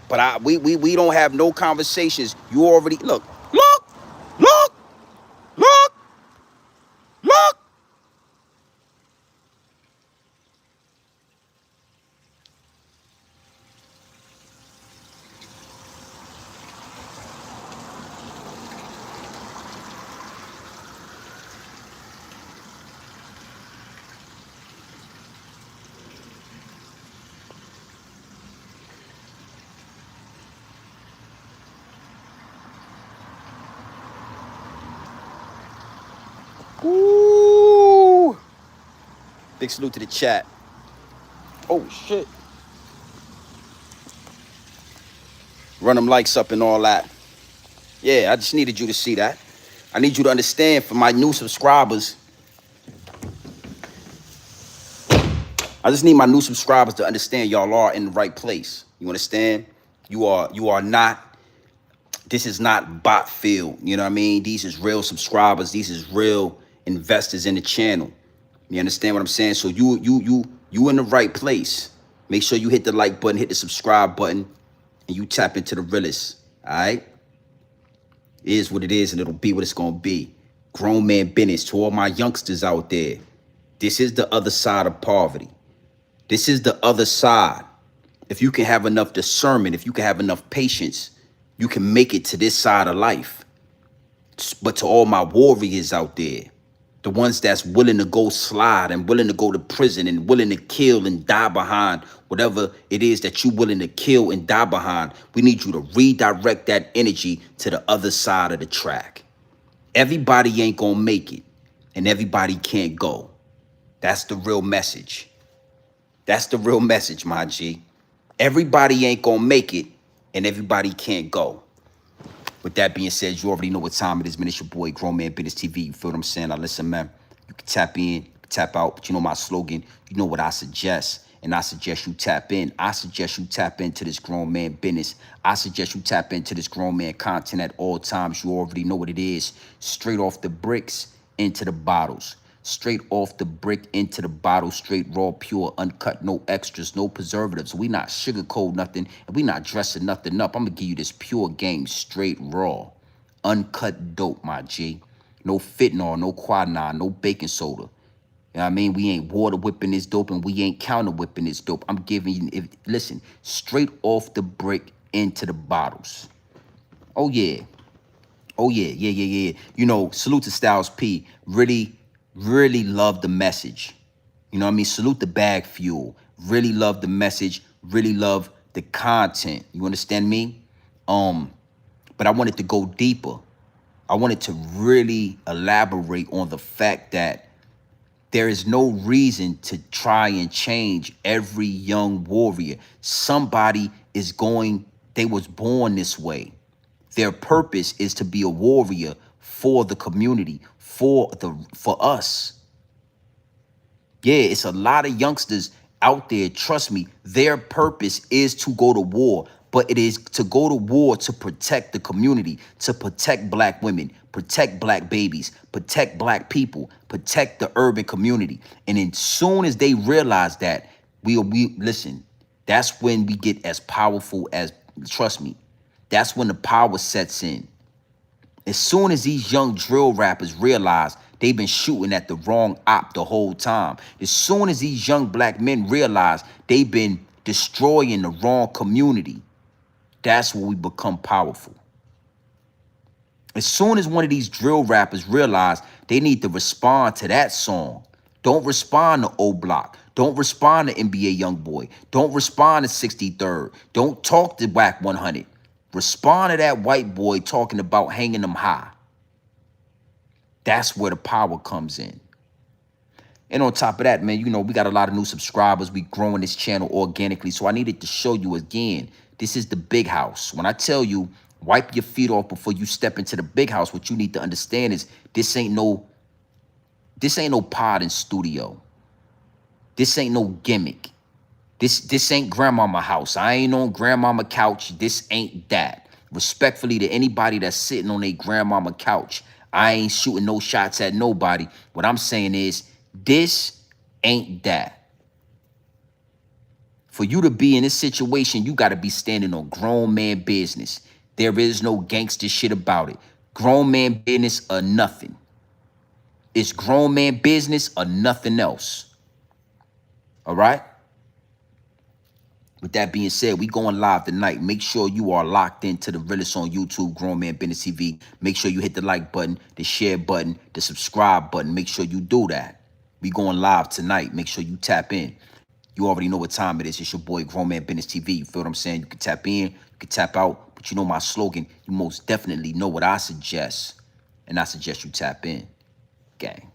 but we don't have no conversations. You already look, look, look, look, look. Ooh. Big salute to the chat. Oh shit. Run them likes up and all that. Yeah, I just needed you to see that. I need you to understand for my new subscribers. I just need my new subscribers to understand y'all are in the right place. You understand? You are not, this is not bot filled. You know what I mean? These is real subscribers. These is real investors in the channel. You understand what I'm saying? So you in the right place. Make sure you hit the like button, hit the subscribe button, and you tap into the realest. All right? It is what it is, and it'll be what it's gonna be. Grown man business to all my youngsters out there. This is the other side of poverty. This is the other side. If you can have enough discernment, if you can have enough patience, you can make it to this side of life. But to all my warriors out there, the ones that's willing to go slide and willing to go to prison and willing to kill and die behind whatever it is that you willing to kill and die behind, we need you to redirect that energy to the other side of the track. Everybody ain't gonna make it, and everybody can't go. That's the real message. That's the real message, my G. Everybody ain't gonna make it, and everybody can't go. With that being said, you already know what time it is, man. It's your boy, Grown Man Business TV. You feel what I'm saying? Now, listen, man. You can tap in, you can tap out, but you know my slogan. You know what I suggest, and I suggest you tap in. I suggest you tap into this grown man business. I suggest you tap into this grown man content at all times. You already know what it is. Straight off the bricks into the bottles. Straight off the brick into the bottle, straight raw, pure, uncut, no extras, no preservatives. We not sugarcoat nothing, and we not dressing nothing up. I'm gonna give you this pure game, straight raw, uncut dope, my G. No fentanyl, no quinine, no baking soda. You know what I mean? We ain't water whipping this dope, and we ain't counter whipping this dope. I'm giving you, listen, straight off the brick into the bottles. Oh yeah. Oh yeah. You know, salute to Styles P. Really love the message. You know what I mean? Salute the bag fuel. Really love the message. Really love the content. You understand me? But I wanted to go deeper. I wanted to really elaborate on the fact that there is no reason to try and change every young warrior. Somebody is going, they was born this way. Their purpose is to be a warrior for the community, for us. Yeah, it's a lot of youngsters out there, trust me, their purpose is to go to war, but it is to go to war to protect the community, to protect black women, protect black babies, protect black people, protect the urban community. And as soon as they realize that, we listen, that's when we get as powerful as, trust me, that's when the power sets in. As soon as these young drill rappers realize they've been shooting at the wrong op the whole time, as soon as these young black men realize they've been destroying the wrong community, that's when we become powerful. As soon as one of these drill rappers realize they need to respond to that song, don't respond to O Block. Don't respond to NBA Youngboy. Don't respond to 63rd. Don't talk to Wack 100. Respond to that white boy talking about hanging them high. That's where the power comes in. And on top of that, man, you know, we got a lot of new subscribers. We growing this channel organically. So I needed to show you again, this is the big house. When I tell you, wipe your feet off before you step into the big house, what you need to understand is this ain't no pod and studio. This ain't no gimmick. This ain't grandmama house. I ain't on grandmama couch. This ain't that. Respectfully to anybody that's sitting on a grandmama couch, I ain't shooting no shots at nobody. What I'm saying is this ain't that. For you to be in this situation, you got to be standing on grown man business. There is no gangster shit about it. Grown man business or nothing. It's grown man business or nothing else. All right? With that being said, we going live tonight. Make sure you are locked into the Realest on YouTube, Grown Man Business TV. Make sure you hit the like button, the share button, the subscribe button. Make sure you do that. We going live tonight. Make sure you tap in. You already know what time it is. It's your boy, Grown Man Business TV. You feel what I'm saying? You can tap in, you can tap out. But you know my slogan. You most definitely know what I suggest. And I suggest you tap in. Gang.